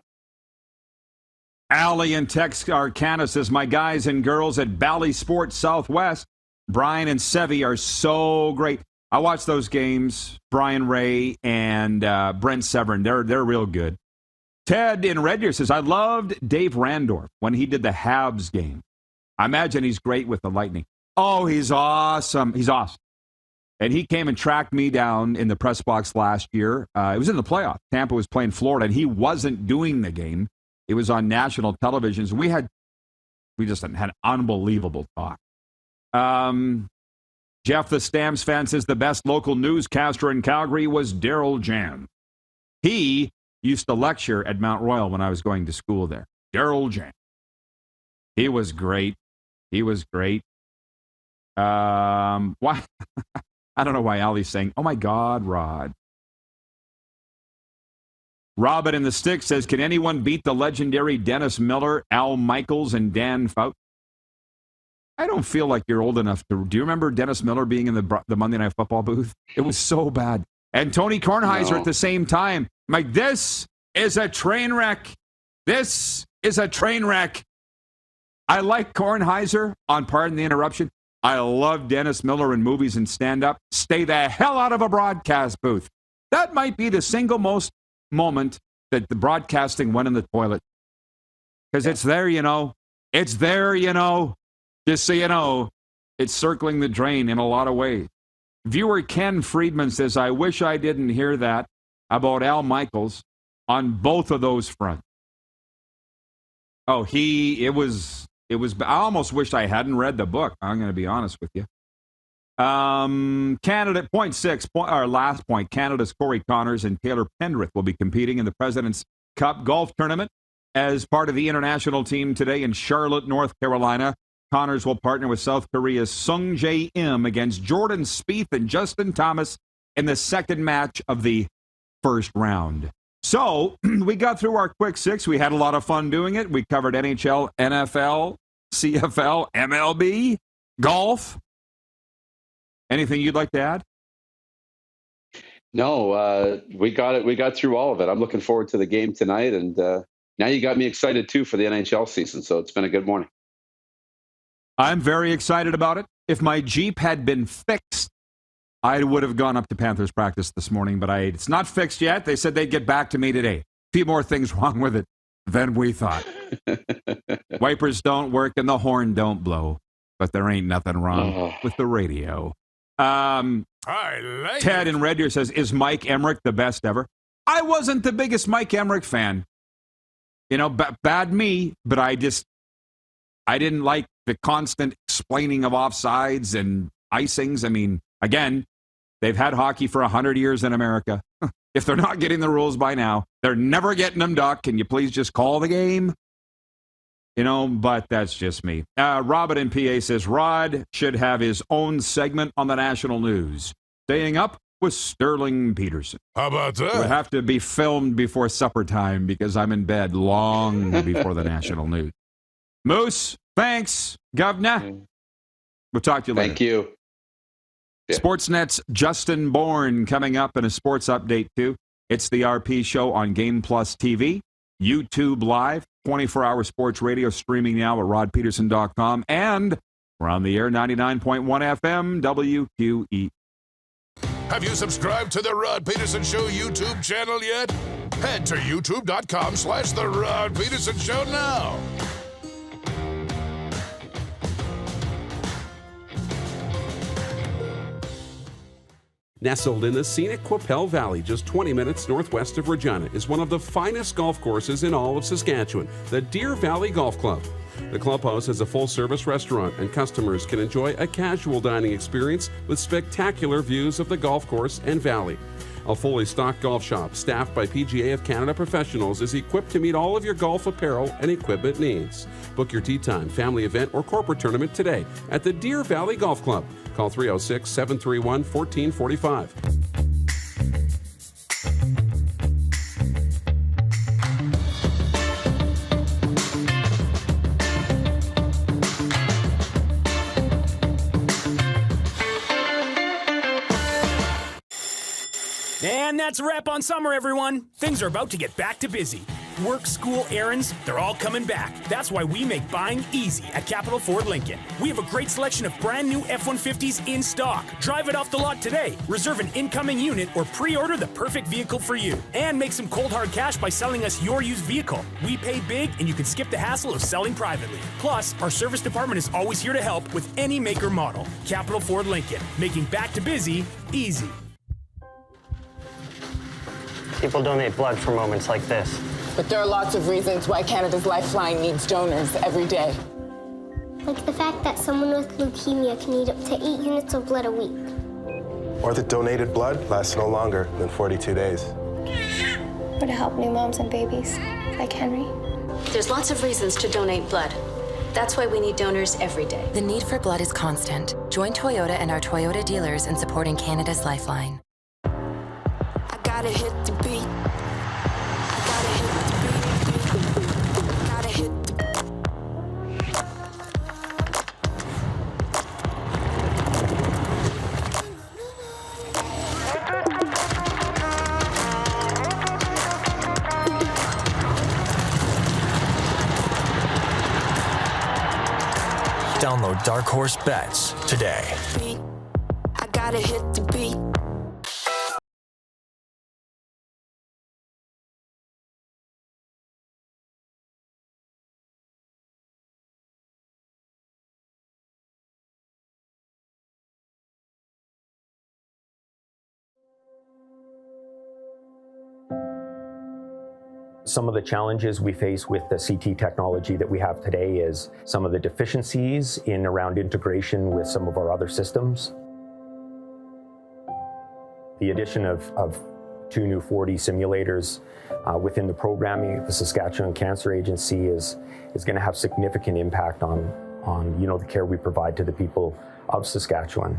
Allie in Texarkana says, my guys and girls at Bally Sports Southwest, Brian and Sevi are so great. I watched those games, Brian Ray and Brent Severin. They're real good. Ted in Red Deer says, I loved Dave Randorf when he did the Habs game. I imagine he's great with the Lightning. Oh, he's awesome. He's awesome. And he came and tracked me down in the press box last year. It was in the playoffs. Tampa was playing Florida, and he wasn't doing the game. It was on national television. So we just had unbelievable talk. Jeff, the Stamps fan, says the best local newscaster in Calgary was Daryl Jan. He used to lecture at Mount Royal when I was going to school there. Daryl Jan. He was great. He was great. Why? I don't know why Ali's saying, oh my God, Rod. Robin in the Stick says, can anyone beat the legendary Dennis Miller, Al Michaels, and Dan Fouts? I don't feel like you're old enough to. Do you remember Dennis Miller being in the Monday Night Football booth? It was so bad. And Tony Kornheiser at the same time. I'm like, this is a train wreck. This is a train wreck. I like Kornheiser on Pardon the Interruption. I love Dennis Miller in movies and stand-up. Stay the hell out of a broadcast booth. That might be the single most moment that the broadcasting went in the toilet. Because it's there, It's there, Just so you know, it's circling the drain in a lot of ways. Viewer Ken Friedman says, I wish I didn't hear that about Al Michaels on both of those fronts. Oh, I almost wished I hadn't read the book. I'm going to be honest with you. Canada, our last point, Canada's Corey Connors and Taylor Pendrith will be competing in the President's Cup golf tournament as part of the international team today in Charlotte, North Carolina. Connors will partner with South Korea's Sung Jae Im against Jordan Spieth and Justin Thomas in the second match of the first round. So we got through our quick six. We had a lot of fun doing it. We covered NHL, NFL, CFL, MLB, golf. Anything you'd like to add? No, we got it. We got through all of it. I'm looking forward to the game tonight, and now you got me excited too for the NHL season. So it's been a good morning. I'm very excited about it. If my Jeep had been fixed, I would have gone up to Panthers practice this morning, but it's not fixed yet. They said they'd get back to me today. A few more things wrong with it than we thought. Wipers don't work and the horn don't blow, but there ain't nothing wrong with the radio. Ted in Red Deer says, is Mike Emmerich the best ever? I wasn't the biggest Mike Emmerich fan. You know, bad me, but I didn't like the constant explaining of offsides and icings. I mean, again, they've had hockey for 100 years in America. If they're not getting the rules by now, they're never getting them, Doc. Can you please just call the game? You know, but that's just me. Robin in PA says, Rod should have his own segment on the national news. Staying up with Sterling Pedersen. How about that? It would have to be filmed before supper time because I'm in bed long before the national news. Moose, thanks, Governor. We'll talk to you later. Thank you. Yeah. Sportsnet's Justin Bourne coming up in a sports update, too. It's the RP Show on Game Plus TV, YouTube Live, 24-hour sports radio streaming now at rodpeterson.com, and we're on the air 99.1 FM, WQE. Have you subscribed to the Rod Pedersen Show YouTube channel yet? Head to youtube.com/The Rod Pedersen Show now. Nestled in the scenic Qu'Appelle Valley, just 20 minutes northwest of Regina, is one of the finest golf courses in all of Saskatchewan, the Deer Valley Golf Club. The clubhouse has a full-service restaurant, and customers can enjoy a casual dining experience with spectacular views of the golf course and valley. A fully stocked golf shop, staffed by PGA of Canada professionals, is equipped to meet all of your golf apparel and equipment needs. Book your tee time, family event, or corporate tournament today at the Deer Valley Golf Club. Call 306-731-1445. And that's a wrap on summer, everyone. Things are about to get back to busy. Work, school, errands, they're all coming back. That's why we make buying easy at Capital Ford Lincoln. We have a great selection of brand new F-150s in stock. Drive it off the lot today. Reserve an incoming unit or pre-order the perfect vehicle for you. And make some cold hard cash by selling us your used vehicle. We pay big and you can skip the hassle of selling privately. Plus, our service department is always here to help with any make or model. Capital Ford Lincoln, making back to busy easy. People donate blood for moments like this. But there are lots of reasons why Canada's Lifeline needs donors every day. Like the fact that someone with leukemia can need up to 8 units of blood a week. Or that donated blood lasts no longer than 42 days. Or to help new moms and babies, like Henry. There's lots of reasons to donate blood. That's why we need donors every day. The need for blood is constant. Join Toyota and our Toyota dealers in supporting Canada's Lifeline. I gotta hit the beat. Download Dark Horse Bets today. I gotta hit the beat. Some of the challenges we face with the CT technology that we have today is some of the deficiencies in around integration with some of our other systems. The addition of 2 new 4D simulators within the programming of the Saskatchewan Cancer Agency is going to have significant impact on the care we provide to the people of Saskatchewan.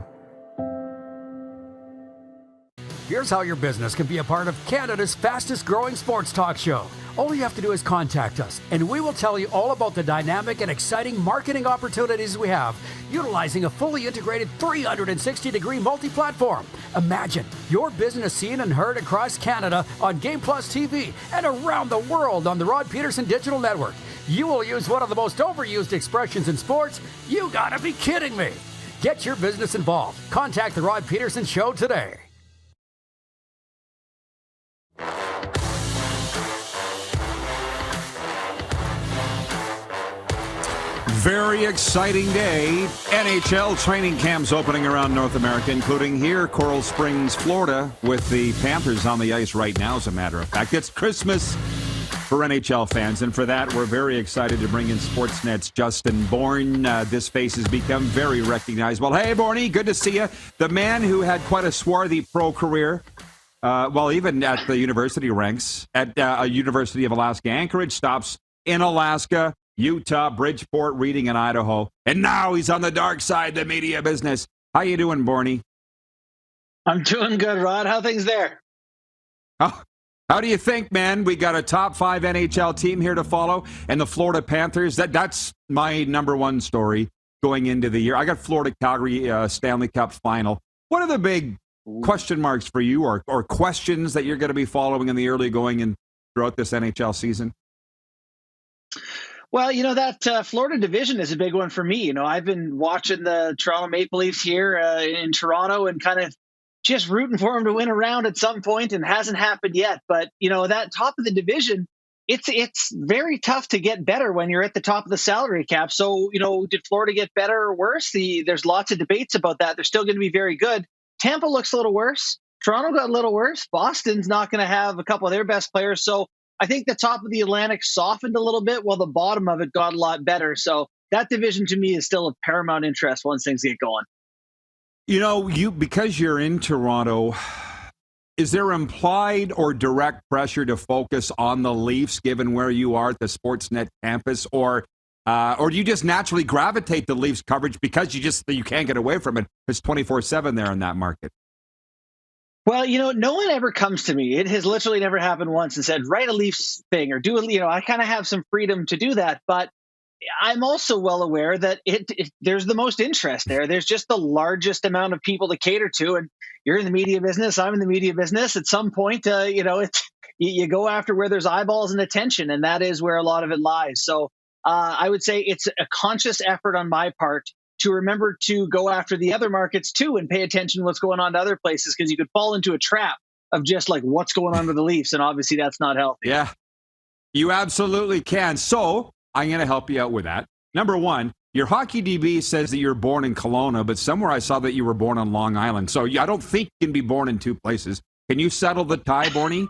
Here's how your business can be a part of Canada's fastest growing sports talk show. All you have to do is contact us, and we will tell you all about the dynamic and exciting marketing opportunities we have, utilizing a fully integrated 360-degree multi-platform. Imagine your business seen and heard across Canada on Game Plus TV and around the world on the Rod Pedersen Digital Network. You will use one of the most overused expressions in sports. You gotta be kidding me. Get your business involved. Contact the Rod Pedersen Show today. Very exciting day. NHL training camps opening around North America, including here, Coral Springs, Florida, with the Panthers on the ice right now, as a matter of fact. It's Christmas for NHL fans, and for that, we're very excited to bring in Sportsnet's Justin Bourne. This face has become very recognizable. Hey, Bourne, good to see you. The man who had quite a swarthy pro career, even at the university ranks, at University of Alaska Anchorage, stops in Alaska, Utah, Bridgeport, Reading, and Idaho. And now he's on the dark side, the media business. How you doing, Bourne? I'm doing good, Rod. How things there? How do you think, man? We got a top 5 NHL team here to follow, and the Florida Panthers. That's my number one story going into the year. I got Florida-Calgary Stanley Cup final. What are the big question marks for you, or questions that you're going to be following in the early going and throughout this NHL season? Well, that Florida division is a big one for me. I've been watching the Toronto Maple Leafs here in Toronto and kind of just rooting for them to win a round at some point, and hasn't happened yet. But, that top of the division, it's very tough to get better when you're at the top of the salary cap. So, did Florida get better or worse? There's lots of debates about that. They're still going to be very good. Tampa looks a little worse. Toronto got a little worse. Boston's not going to have a couple of their best players. So I think the top of the Atlantic softened a little bit while the bottom of it got a lot better. So that division to me is still of paramount interest once things get going. Because you're in Toronto, is there implied or direct pressure to focus on the Leafs given where you are at the Sportsnet campus, or do you just naturally gravitate to Leafs coverage because you can't get away from it? It's 24/7 there in that market. Well, no one ever comes to me. It has literally never happened once and said, write a Leafs thing or do it. I kind of have some freedom to do that. But I'm also well aware that there's the most interest there. There's just the largest amount of people to cater to. And you're in the media business. I'm in the media business. At some point, you go after where there's eyeballs and attention. And that is where a lot of it lies. So I would say it's a conscious effort on my part to remember to go after the other markets too and pay attention to what's going on to other places, because you could fall into a trap of just like what's going on with the Leafs, and obviously that's not healthy. Yeah, you absolutely can. So I'm going to help you out with that. Number one, your hockey DB says that you're born in Kelowna, but somewhere I saw that you were born on Long Island. So I don't think you can be born in two places. Can you settle the tie, Bourne?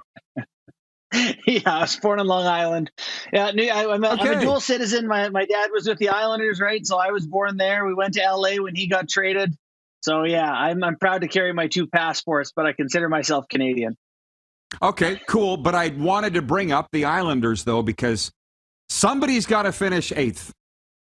Yeah, I was born on Long Island. Yeah, I'm a dual citizen. My dad was with the Islanders, right? So I was born there. We went to LA when he got traded. So yeah, I'm proud to carry my two passports, but I consider myself Canadian. Okay, cool. But I wanted to bring up the Islanders, though, because somebody's got to finish 8th,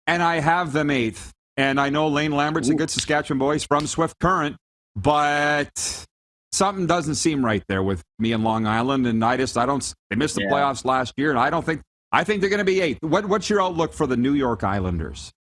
and I have them 8th. And I know Lane Lambert's a good Saskatchewan boy. He's from Swift Current, but something doesn't seem right there with me and Long Island, and they missed the playoffs last year, and I think they're going to be 8th. What's your outlook for the New York Islanders?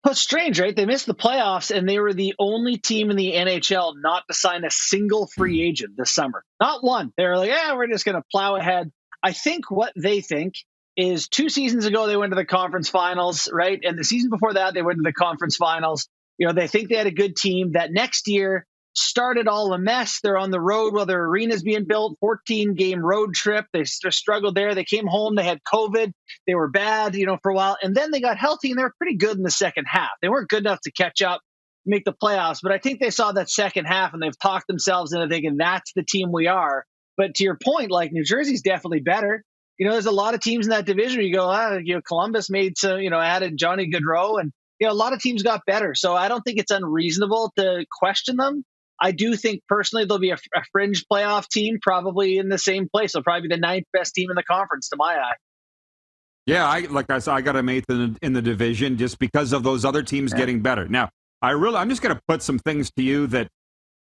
Well, it's strange, right? They missed the playoffs, and they were the only team in the NHL not to sign a single free agent this summer. Not one. They were like, we're just going to plow ahead. I think what they think is 2 seasons ago, they went to the conference finals, right? And the season before that, they went to the conference finals. They think they had a good team. That next year started all a mess. They're on the road while their arena's being built, 14-game road trip. They struggled there. They came home. They had COVID. They were bad, for a while. And then they got healthy, and they were pretty good in the second half. They weren't good enough to catch up, make the playoffs. But I think they saw that second half, and they've talked themselves into thinking that's the team we are. But to your point, like New Jersey's definitely better. There's a lot of teams in that division where you go, Columbus made some, added Johnny Gaudreau, and, a lot of teams got better. So I don't think it's unreasonable to question them. I do think personally there'll be a fringe playoff team probably in the same place. They'll probably be the 9th best team in the conference to my eye. Yeah, I got them 8th in the division just because of those other teams getting better. Now, I'm just going to put some things to you that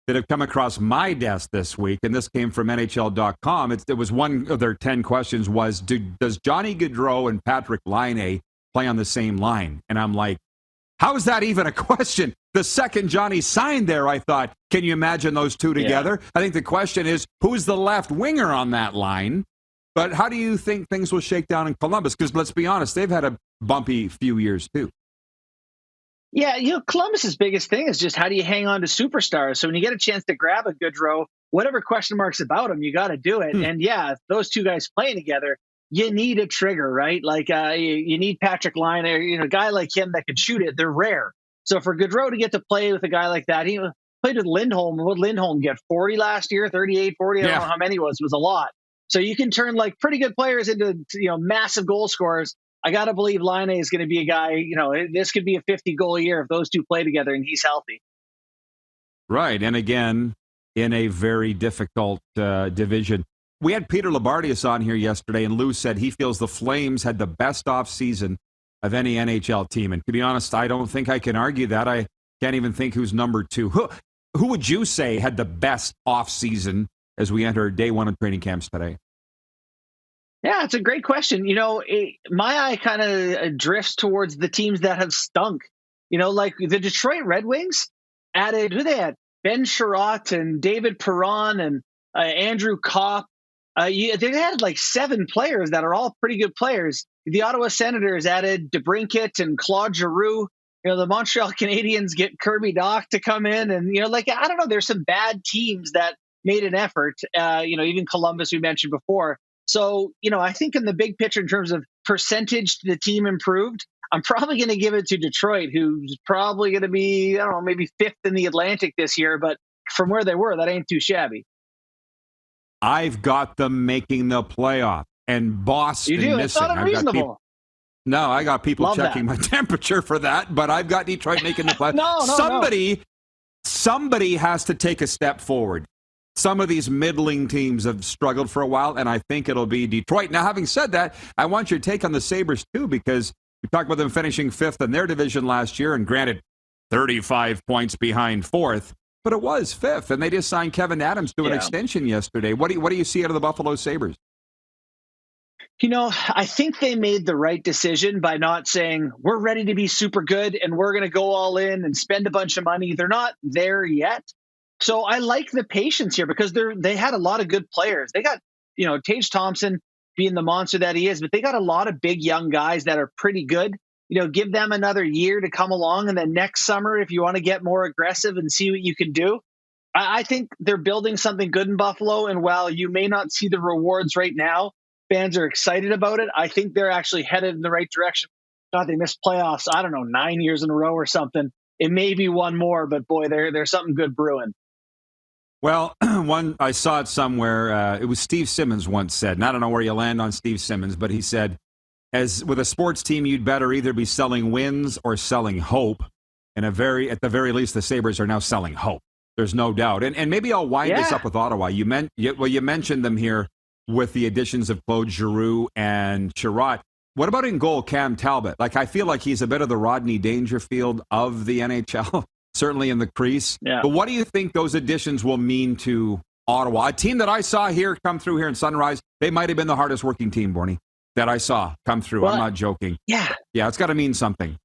that have come across my desk this week, and this came from NHL.com. It was one of their 10 questions was, does Johnny Gaudreau and Patrick Laine play on the same line? And I'm like, how is that even a question? The second Johnny signed there, I thought, can you imagine those two together? Yeah. I think the question is, who's the left winger on that line? But how do you think things will shake down in Columbus? Because let's be honest, they've had a bumpy few years too. Yeah, Columbus's biggest thing is just how do you hang on to superstars? So when you get a chance to grab a Gaudreau, whatever question marks about him, you got to do it. And yeah, if those two guys playing together, you need a trigger, right? Like you need Patrick Laine, or a guy like him that could shoot it. They're rare. So for Gaudreau to get to play with a guy like that, he played with Lindholm. What did Lindholm get? 40 last year, 38, 40. I don't know how many it was a lot. So you can turn like pretty good players into massive goal scorers. I got to believe Laine is going to be a guy, this could be a 50-goal year if those two play together and he's healthy. Right. And again, in a very difficult division. We had Peter Labardius on here yesterday, and Lou said he feels the Flames had the best offseason of any NHL team. And to be honest, I don't think I can argue that. I can't even think who's number two. Who would you say had the best offseason as we enter day one of training camps today? Yeah, it's a great question. My eye kind of drifts towards the teams that have stunk. Like the Detroit Red Wings added, who they had? Ben Sherratt and David Perron and Andrew Kopp. They had like 7 players that are all pretty good players. The Ottawa Senators added DeBrincat and Claude Giroux. The Montreal Canadiens get Kirby Dach to come in. And, I don't know, there's some bad teams that made an effort. Even Columbus we mentioned before. So, I think in the big picture, in terms of percentage the team improved, I'm probably going to give it to Detroit, who's probably going to be, I don't know, maybe 5th in the Atlantic this year. But from where they were, that ain't too shabby. I've got them making the playoff, and Boston missing. It's not unreasonable. I got people Love checking my temperature for that, but I've got Detroit making the playoff. Somebody has to take a step forward. Some of these middling teams have struggled for a while, and I think it'll be Detroit. Now, having said that, I want your take on the Sabres, too, because we talked about them finishing 5th in their division last year, and granted, 35 points behind 4th, but it was 5th, and they just signed Kevin Adams to an extension yesterday. What do you see out of the Buffalo Sabres? I think they made the right decision by not saying, we're ready to be super good, and we're going to go all in and spend a bunch of money. They're not there yet. So I like the patience here because they had a lot of good players. They got, Tage Thompson being the monster that he is, but they got a lot of big young guys that are pretty good. Give them another year to come along. And then next summer, if you want to get more aggressive and see what you can do, I think they're building something good in Buffalo. And while you may not see the rewards right now, fans are excited about it. I think they're actually headed in the right direction. God, they missed playoffs, 9 years in a row or something. It may be one more, but boy, there's something good brewing. Well, I saw it somewhere. It was Steve Simmons once said, and I don't know where you land on Steve Simmons, but he said, as with a sports team, you'd better either be selling wins or selling hope. And at the very least, the Sabres are now selling hope. There's no doubt. And maybe I'll wind this up with Ottawa. You mentioned them here with the additions of Claude Giroux and Sherratt. What about in goal, Cam Talbot? I feel like he's a bit of the Rodney Dangerfield of the NHL. Certainly in the crease. Yeah. But what do you think those additions will mean to Ottawa? A team that I saw here come through here in Sunrise, they might have been the hardest working team, Bourne, that I saw come through. Well, I'm not joking. Yeah. Yeah, it's got to mean something.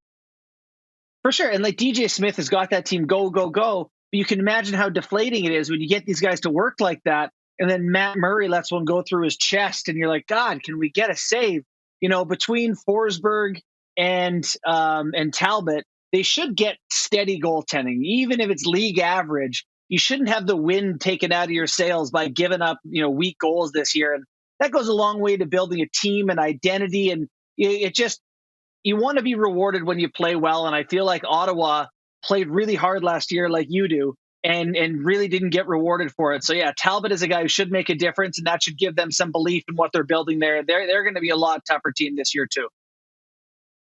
For sure. And DJ Smith has got that team go, go, go. But you can imagine how deflating it is when you get these guys to work like that. And then Matt Murray lets one go through his chest. And you're like, God, can we get a save? Between Forsberg and Talbot, they should get steady goaltending, even if it's league average. You shouldn't have the wind taken out of your sails by giving up, weak goals this year. And that goes a long way to building a team and identity. And you want to be rewarded when you play well. And I feel like Ottawa played really hard last year, like you do, and really didn't get rewarded for it. So yeah, Talbot is a guy who should make a difference, and that should give them some belief in what they're building there. They're going to be a lot tougher team this year too.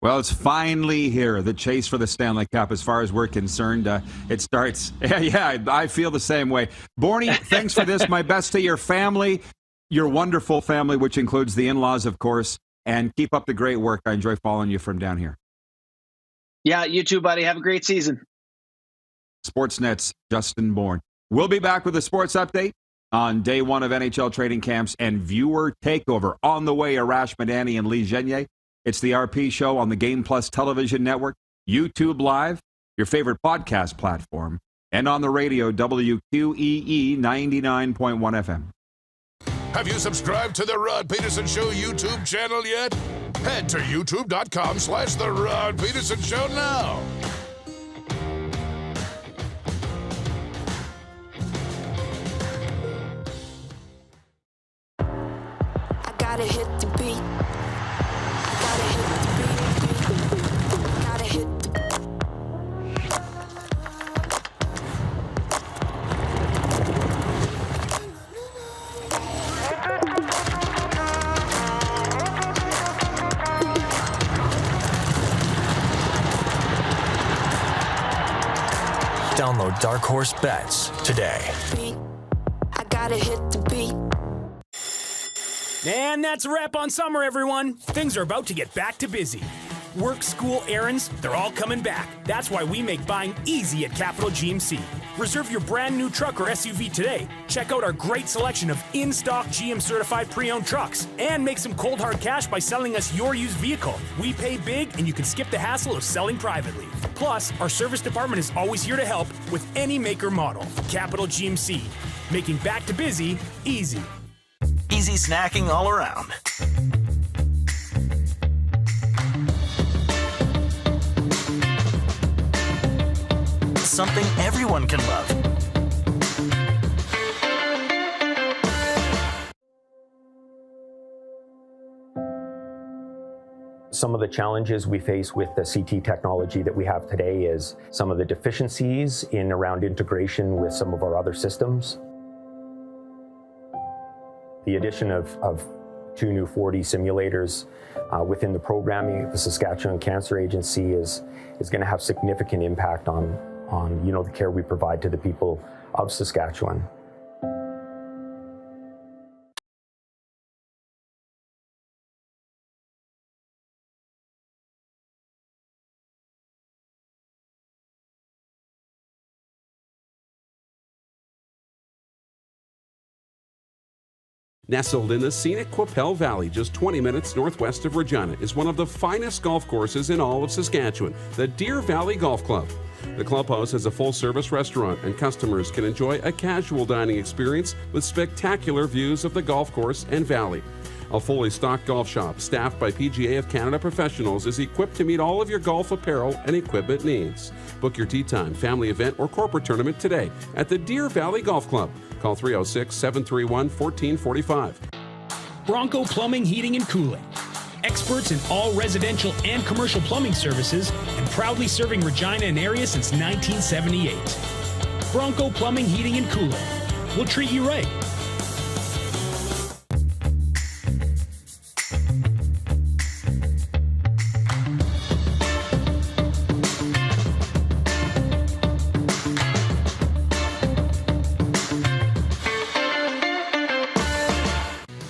Well, it's finally here, the chase for the Stanley Cup. As far as we're concerned, it starts. Yeah, I feel the same way. Bourne, thanks for this. My best to your family, your wonderful family, which includes the in-laws, of course, and keep up the great work. I enjoy following you from down here. Yeah, you too, buddy. Have a great season. Sportsnet's Justin Bourne. We'll be back with a sports update on day one of NHL training camps and viewer takeover. On the way, Arash, Madani, and Lee Genier. It's the RP Show on the Game Plus television network, YouTube Live, your favorite podcast platform, and on the radio, WQEE 99.1 FM. Have you subscribed to the Rod Pedersen Show YouTube channel yet? Head to youtube.com/The Rod Pedersen Show now. I gotta hit the beat. I gotta hit the beat. Gotta hit the Download Dark Horse Bets today. beat. I gotta hit the beat. And that's a wrap on summer, everyone. Things are about to get back to busy. Work, school, errands, they're all coming back. That's why we make buying easy at Capital GMC. Reserve your brand new truck or SUV today. Check out our great selection of in-stock GM certified pre-owned trucks. And make some cold hard cash by selling us your used vehicle. We pay big and you can skip the hassle of selling privately. Plus, our service department is always here to help with any make or model. Capital GMC, making back to busy easy. Easy snacking all around. Something everyone can love. Some of the challenges we face with the CT technology that we have today is some of the deficiencies in around integration with some of our other systems. The addition of 2 new 4D simulators within the programming of the Saskatchewan Cancer Agency is going to have significant impact on the care we provide to the people of Saskatchewan. Nestled in the scenic Qu'Appelle Valley, just 20 minutes northwest of Regina, is one of the finest golf courses in all of Saskatchewan, the Deer Valley Golf Club. The clubhouse has a full-service restaurant, and customers can enjoy a casual dining experience with spectacular views of the golf course and valley. A fully stocked golf shop, staffed by PGA of Canada professionals, is equipped to meet all of your golf apparel and equipment needs. Book your tee time, family event, or corporate tournament today at the Deer Valley Golf Club. Call 306-731-1445. Bronco Plumbing, Heating, and Cooling. Experts in all residential and commercial plumbing services and proudly serving Regina and area since 1978. Bronco Plumbing, Heating, and Cooling. We'll treat you right.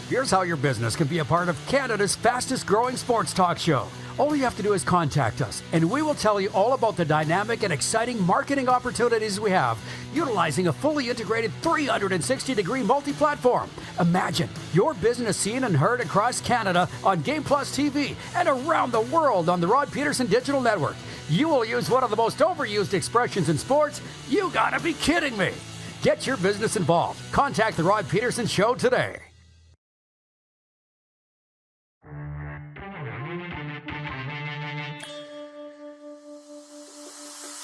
Here's how your business can be a part of Canada's fastest growing sports talk show. All you have to do is contact us, and we will tell you all about the dynamic and exciting marketing opportunities we have, utilizing a fully integrated 360-degree multi-platform. Imagine your business seen and heard across Canada on Game Plus TV and around the world on the Rod Pedersen Digital Network. You will use one of the most overused expressions in sports. You gotta be kidding me. Get your business involved. Contact the Rod Pedersen Show today.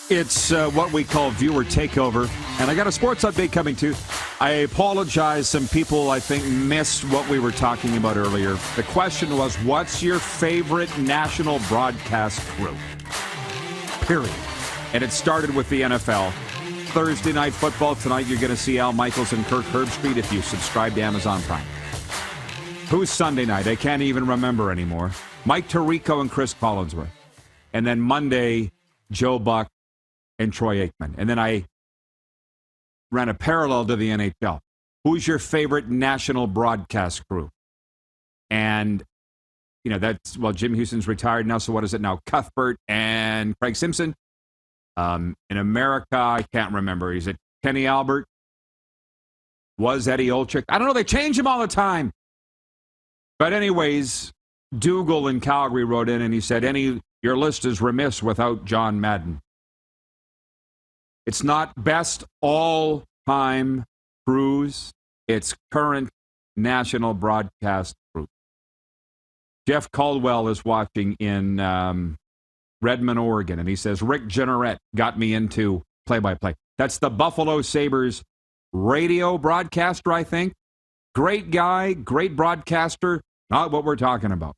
It's what we call viewer takeover, and I got a sports update coming too. I apologize. Some people, I think, missed what we were talking about earlier. The question was, what's your favorite national broadcast crew? Period. And it started with the NFL. Thursday Night Football tonight, you're going to see Al Michaels and Kirk Herbstreit if you subscribe to Amazon Prime. Who's Sunday night? I can't even remember anymore. Mike Tirico and Chris Collinsworth. And then Monday, Joe Buck and Troy Aikman. And then I ran a parallel to the NHL. Who's your favorite national broadcast crew? And, you know, that's, well, Jim Houston's retired now, so what is it now? Cuthbert and Craig Simpson. In America, I can't remember. Is it Kenny Albert, Was Eddie Olczyk? I don't know. They change him all the time. But anyways, Dougal in Calgary wrote in and he said, your list is remiss without John Madden. It's not best all-time crews. It's current national broadcast crew. Jeff Caldwell is watching in Redmond, Oregon, and he says, Rick Jenneret got me into play-by-play. That's the Buffalo Sabres radio broadcaster, I think. Great guy, great broadcaster, not what we're talking about.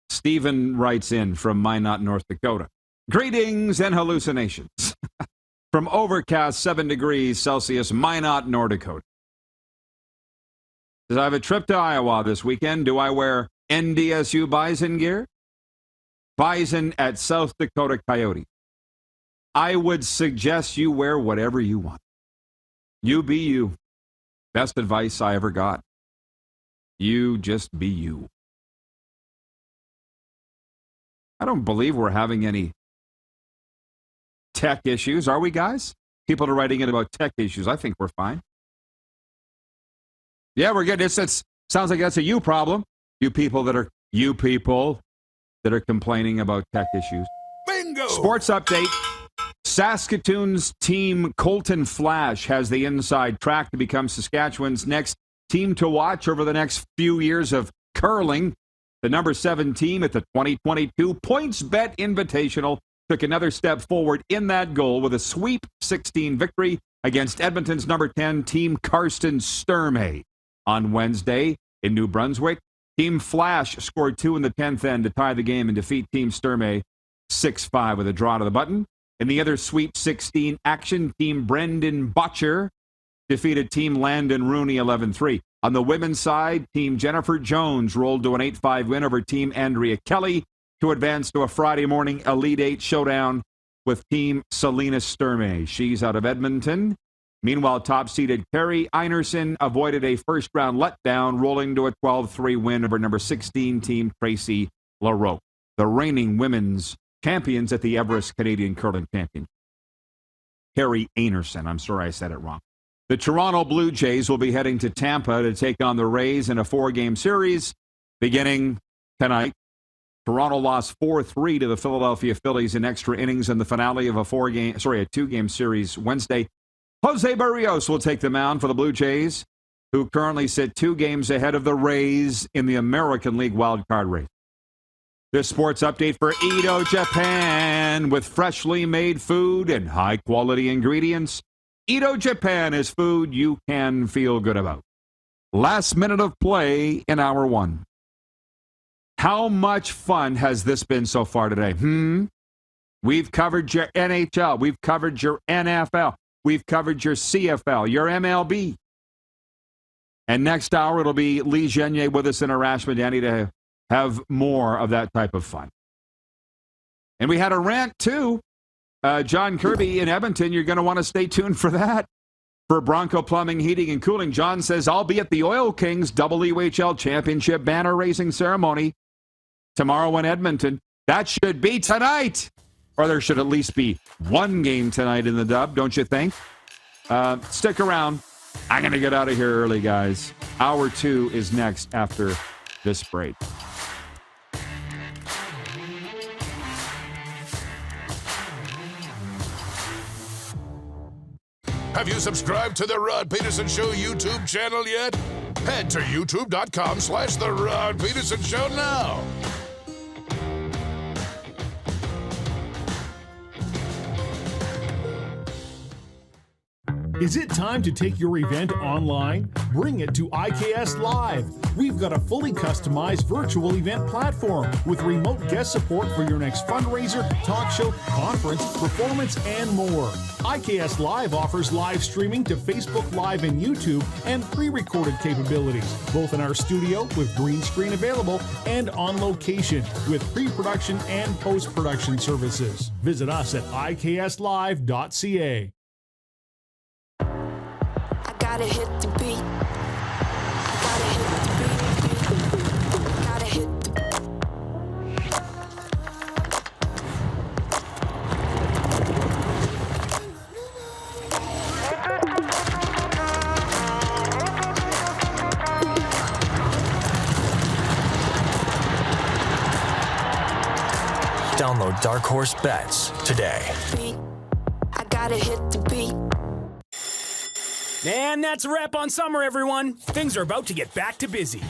Stephen writes in from Minot, North Dakota. Greetings and hallucinations. From overcast 7 degrees Celsius, Minot, North Dakota. Says, I have a trip to Iowa this weekend. Do I wear NDSU Bison gear? Bison at South Dakota Coyote. I would suggest you wear whatever you want. You be you. Best advice I ever got. You just be you. I don't believe we're having any tech issues, are we, guys? People are writing in about tech issues. I think we're fine. Yeah, we're good. It sounds like that's a you problem. You people that are complaining about tech issues. Bingo! Sports update. Saskatoon's team Colton Flash has the inside track to become Saskatchewan's next team to watch over the next few years of curling. The number 7 team at the 2022 PointsBet Invitational took another step forward in that goal with a sweep 16 victory against Edmonton's number 10 team Karsten Sturmey. On Wednesday in New Brunswick, Team Flash scored 2 in the 10th end to tie the game and defeat Team Sturmey 6-5 with a draw to the button. In the other Sweep 16 action, Team Brendan Butcher defeated Team Landon Rooney 11-3. On the women's side, Team Jennifer Jones rolled to an 8-5 win over Team Andrea Kelly to advance to a Friday morning Elite 8 showdown with Team Selena Sturmey. She's out of Edmonton. Meanwhile, top-seeded Carrie Einerson avoided a first-round letdown, rolling to a 12-3 win over number 16 Team Tracy LaRoque, the reigning women's champions at the Everest Canadian Curling Championship. Carrie Einerson, I'm sorry I said it wrong. The Toronto Blue Jays will be heading to Tampa to take on the Rays in a 4-game series beginning tonight. Toronto lost 4-3 to the Philadelphia Phillies in extra innings in the finale of a 2-game series Wednesday. Jose Barrios will take the mound for the Blue Jays, who currently sit 2 games ahead of the Rays in the American League wildcard race. This sports update for Edo, Japan, with freshly made food and high-quality ingredients. Edo, Japan is food you can feel good about. Last minute of play in hour 1. How much fun has this been so far today? We've covered your NHL. We've covered your NFL. We've covered your CFL, your MLB. And next hour, it'll be Lee Genier with us and Arash Madani to have more of that type of fun. And we had a rant, too. John Kirby in Edmonton, you're going to want to stay tuned for that. For Bronco Plumbing, Heating, and Cooling, John says, I'll be at the Oil Kings WHL Championship banner-raising ceremony tomorrow in Edmonton. That should be tonight. Or there should at least be one game tonight in the dub, don't you think? Stick around. I'm going to get out of here early, guys. Hour 2 is next after this break. Have you subscribed to the Rod Pedersen Show YouTube channel yet? Head to youtube.com/The Rod Pedersen Show now. Is it time to take your event online? Bring it to IKS Live. We've got a fully customized virtual event platform with remote guest support for your next fundraiser, talk show, conference, performance, and more. IKS Live offers live streaming to Facebook Live and YouTube and pre-recorded capabilities, both in our studio with green screen available and on location with pre-production and post-production services. Visit us at ikslive.ca. Gotta hit the beat. Gotta hit the beat. Gotta hit the dark horse bets today. I gotta hit the beat. And that's a wrap on summer, everyone. Things are about to get back to busy.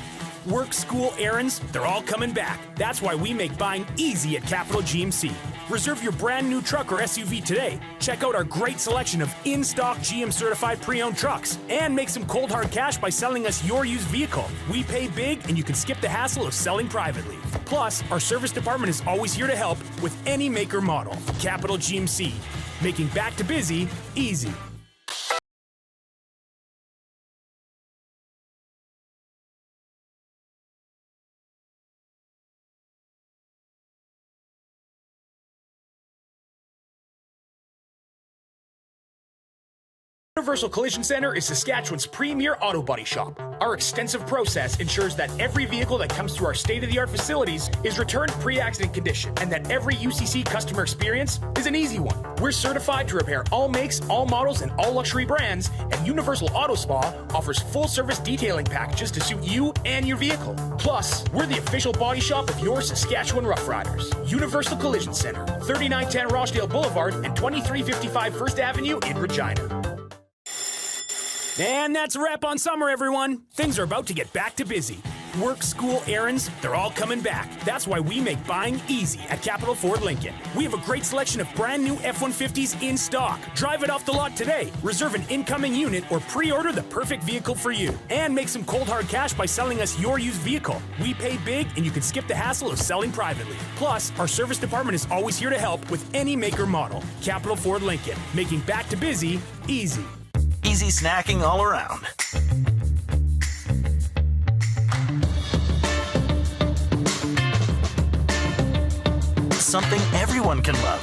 Work, school, errands, they're all coming back. That's why we make buying easy at Capital GMC. Reserve your brand new truck or SUV today. Check out our great selection of in-stock GM-certified pre-owned trucks. And make some cold hard cash by selling us your used vehicle. We pay big, and you can skip the hassle of selling privately. Plus, our service department is always here to help with any make or model. Capital GMC, making back to busy easy. Universal Collision Center is Saskatchewan's premier auto body shop. Our extensive process ensures that every vehicle that comes through our state-of-the-art facilities is returned pre-accident condition, and that every UCC customer experience is an easy one. We're certified to repair all makes, all models, and all luxury brands, and Universal Auto Spa offers full-service detailing packages to suit you and your vehicle. Plus, we're the official body shop of your Saskatchewan Rough Riders. Universal Collision Center, 3910 Rochdale Boulevard and 2355 First Avenue in Regina. And that's a wrap on summer, everyone. Things are about to get back to busy. Work, school, errands, they're all coming back. That's why we make buying easy at Capital Ford Lincoln. We have a great selection of brand new F-150s in stock. Drive it off the lot today. Reserve an incoming unit or pre-order the perfect vehicle for you. And make some cold hard cash by selling us your used vehicle. We pay big, and you can skip the hassle of selling privately. Plus, our service department is always here to help with any make or model. Capital Ford Lincoln, making back to busy easy. Easy snacking all around. Something everyone can love.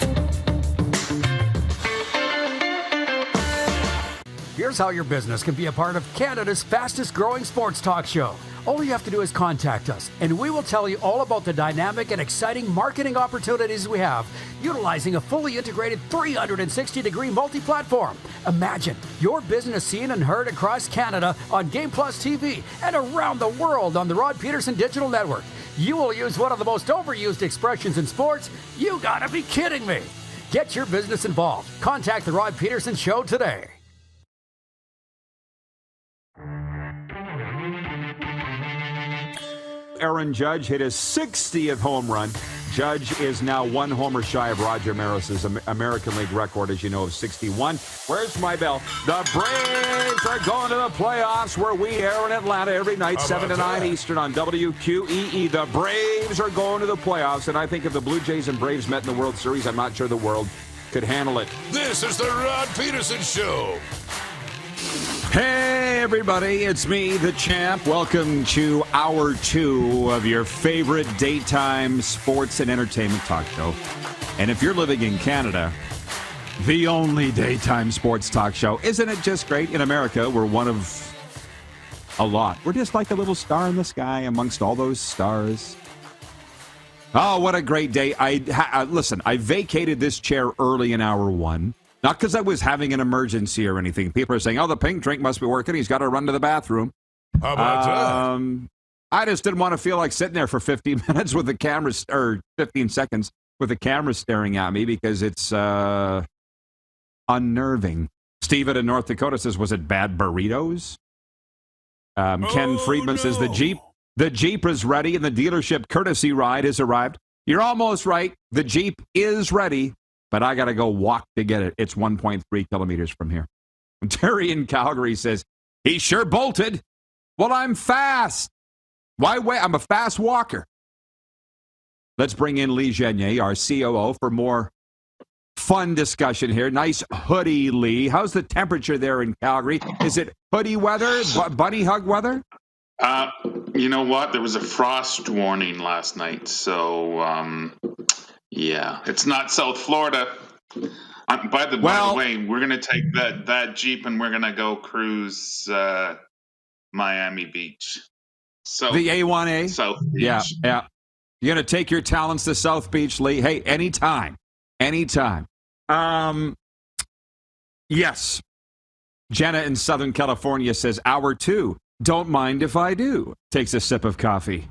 Here's how your business can be a part of Canada's fastest growing sports talk show. All you have to do is contact us, and we will tell you all about the dynamic and exciting marketing opportunities we have, utilizing a fully integrated 360-degree multi-platform. Imagine your business seen and heard across Canada on Game Plus TV and around the world on the Rod Pedersen Digital Network. You will use one of the most overused expressions in sports. You gotta be kidding me. Get your business involved. Contact the Rod Pedersen Show today. Aaron Judge hit his 60th home run. Judge is now one homer shy of Roger Maris's American League record, as you know, of 61. Where's my bell? The Braves are going to the playoffs, where we air in Atlanta every night, 7 to 9 Eastern on WQEE. The Braves are going to the playoffs, and I think if the Blue Jays and Braves met in the World Series, I'm not sure the world could handle it. This is the Rod Pedersen Show. Hey, everybody, it's me, the champ. Welcome to Hour 2 of your favorite daytime sports and entertainment talk show. And if you're living in Canada, the only daytime sports talk show. Isn't it just great? In America, we're one of a lot. We're just like a little star in the sky amongst all those stars. Oh, what a great day. Listen, I vacated this chair early in Hour 1. Not because I was having an emergency or anything. People are saying, oh, the pink drink must be working. He's got to run to the bathroom. How about that? I just didn't want to feel like sitting there for 15 minutes with the camera, or 15 seconds with the camera staring at me, because it's unnerving. Steven in North Dakota says, was it bad burritos? Ken Friedman says, the Jeep is ready and the dealership courtesy ride has arrived. You're almost right. The Jeep is ready. But I got to go walk to get it. It's 1.3 kilometers from here. And Terry in Calgary says, he sure bolted. Well, I'm fast. Why wait? I'm a fast walker. Let's bring in Lee Genier, our COO, for more fun discussion here. Nice hoodie, Lee. How's the temperature there in Calgary? Is it hoodie weather, bunny hug weather? You know what? There was a frost warning last night, so yeah, it's not South Florida. By the way, we're going to take that Jeep and we're going to go cruise Miami Beach. So the A1A? South Beach. Yeah. You're going to take your talents to South Beach, Lee? Hey, anytime. Yes. Jenna in Southern California says, Hour 2. Don't mind if I do. Takes a sip of coffee.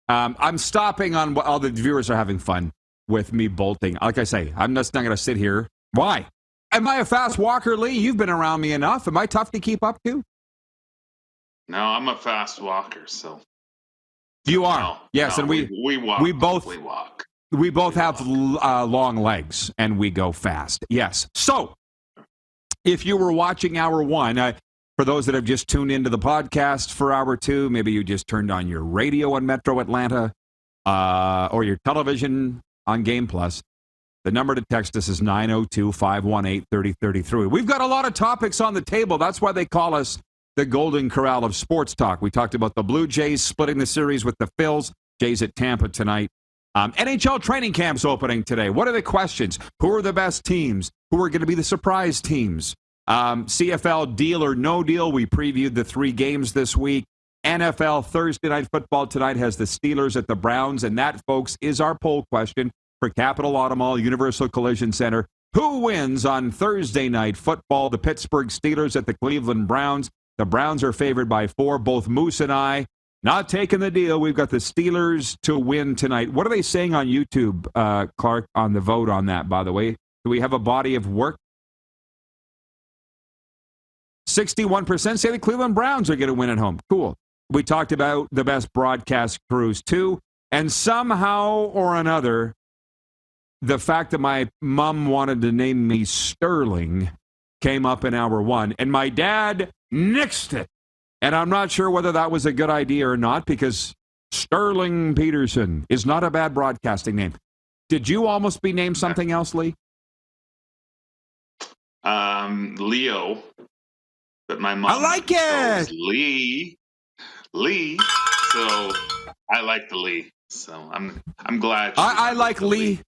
I'm stopping on what all the viewers are having fun. with me bolting. Like I say, I'm just not going to sit here. Why? Am I a fast walker, Lee? You've been around me enough. Am I tough to keep up to? No, I'm a fast walker, so. You are. No, yes, no, and we walk. We both walk. We both have long legs, and we go fast. Yes. So, if you were watching Hour 1, for those that have just tuned into the podcast for Hour 2, maybe you just turned on your radio on Metro Atlanta or your television on Game Plus, the number to text us is 902-518-3033. We've got a lot of topics on the table. That's why they call us the Golden Corral of Sports Talk. We talked about the Blue Jays splitting the series with the Phils. Jays at Tampa tonight. NHL training camps opening today. What are the questions? Who are the best teams? Who are going to be the surprise teams? CFL Deal or No Deal. We previewed the 3 games this week. NFL Thursday Night Football tonight has the Steelers at the Browns. And that, folks, is our poll question for Capital Automall Universal Collision Center. Who wins on Thursday Night Football? The Pittsburgh Steelers at the Cleveland Browns. The Browns are favored by 4. Both Moose and I not taking the deal. We've got the Steelers to win tonight. What are they saying on YouTube, Clark, on the vote on that, by the way? Do we have a body of work? 61% say the Cleveland Browns are going to win at home. Cool. We talked about the best broadcast crews, too. And somehow or another, the fact that my mom wanted to name me Sterling came up in Hour 1. And my dad nixed it. And I'm not sure whether that was a good idea or not, because Sterling Pedersen is not a bad broadcasting name. Did you almost be named something else, Lee? Leo. But my mom. I like it. Lee. So I like the Lee. So I'm glad. I like Lee.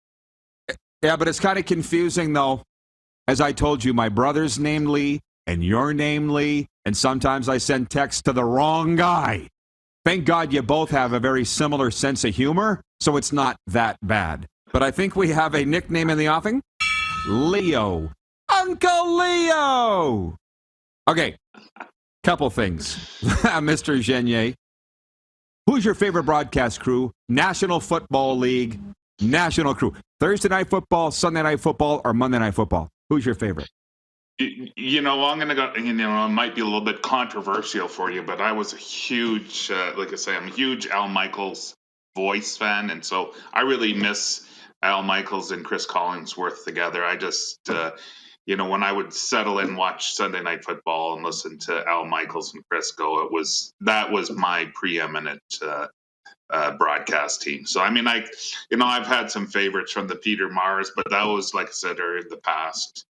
Yeah, but it's kind of confusing, though. As I told you, my brother's named Lee and your name Lee, and sometimes I send texts to the wrong guy. Thank God you both have a very similar sense of humor, so it's not that bad. But I think we have a nickname in the offing. Leo. Uncle Leo! Okay, couple things. Mr. Genier, who's your favorite broadcast crew? National Football League, national crew. Thursday Night Football, Sunday Night Football, or Monday Night Football? Who's your favorite? You know, I'm going to go, it might be a little bit controversial for you, but I was a huge, like I say, I'm a huge Al Michaels voice fan. And so I really miss Al Michaels and Chris Collinsworth together. I just, when I would settle in and watch Sunday Night Football and listen to Al Michaels and Chris go, that was my preeminent broadcast team. So, I mean, I've had some favorites from the Peter Mars, but that was, like I said, are in the past.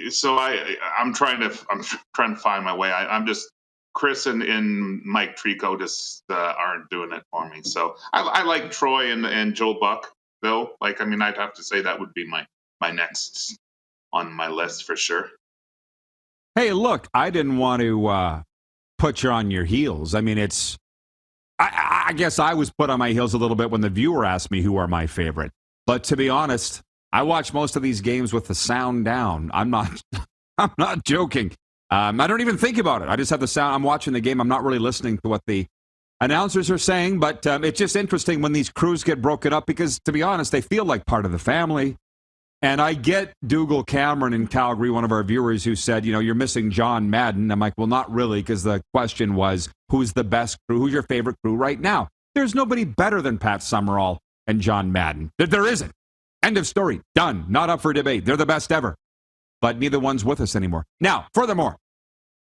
So I'm trying to find my way. I'm just Chris and Mike Trico just aren't doing it for me. So I like Troy and Joe Buck though. Like, I mean, I'd have to say that would be my next on my list for sure. Hey, look, I didn't want to put you on your heels. I mean, I guess I was put on my heels a little bit when the viewer asked me who are my favorite. But to be honest, I watch most of these games with the sound down. I'm not joking. I don't even think about it. I just have the sound. I'm watching the game. I'm not really listening to what the announcers are saying. But it's just interesting when these crews get broken up because, to be honest, they feel like part of the family. And I get Dougal Cameron in Calgary, one of our viewers, who said, you're missing John Madden. I'm like, well, not really, because the question was, who's the best crew? Who's your favorite crew right now? There's nobody better than Pat Summerall and John Madden. There isn't. End of story. Done. Not up for debate. They're the best ever. But neither one's with us anymore. Now, furthermore,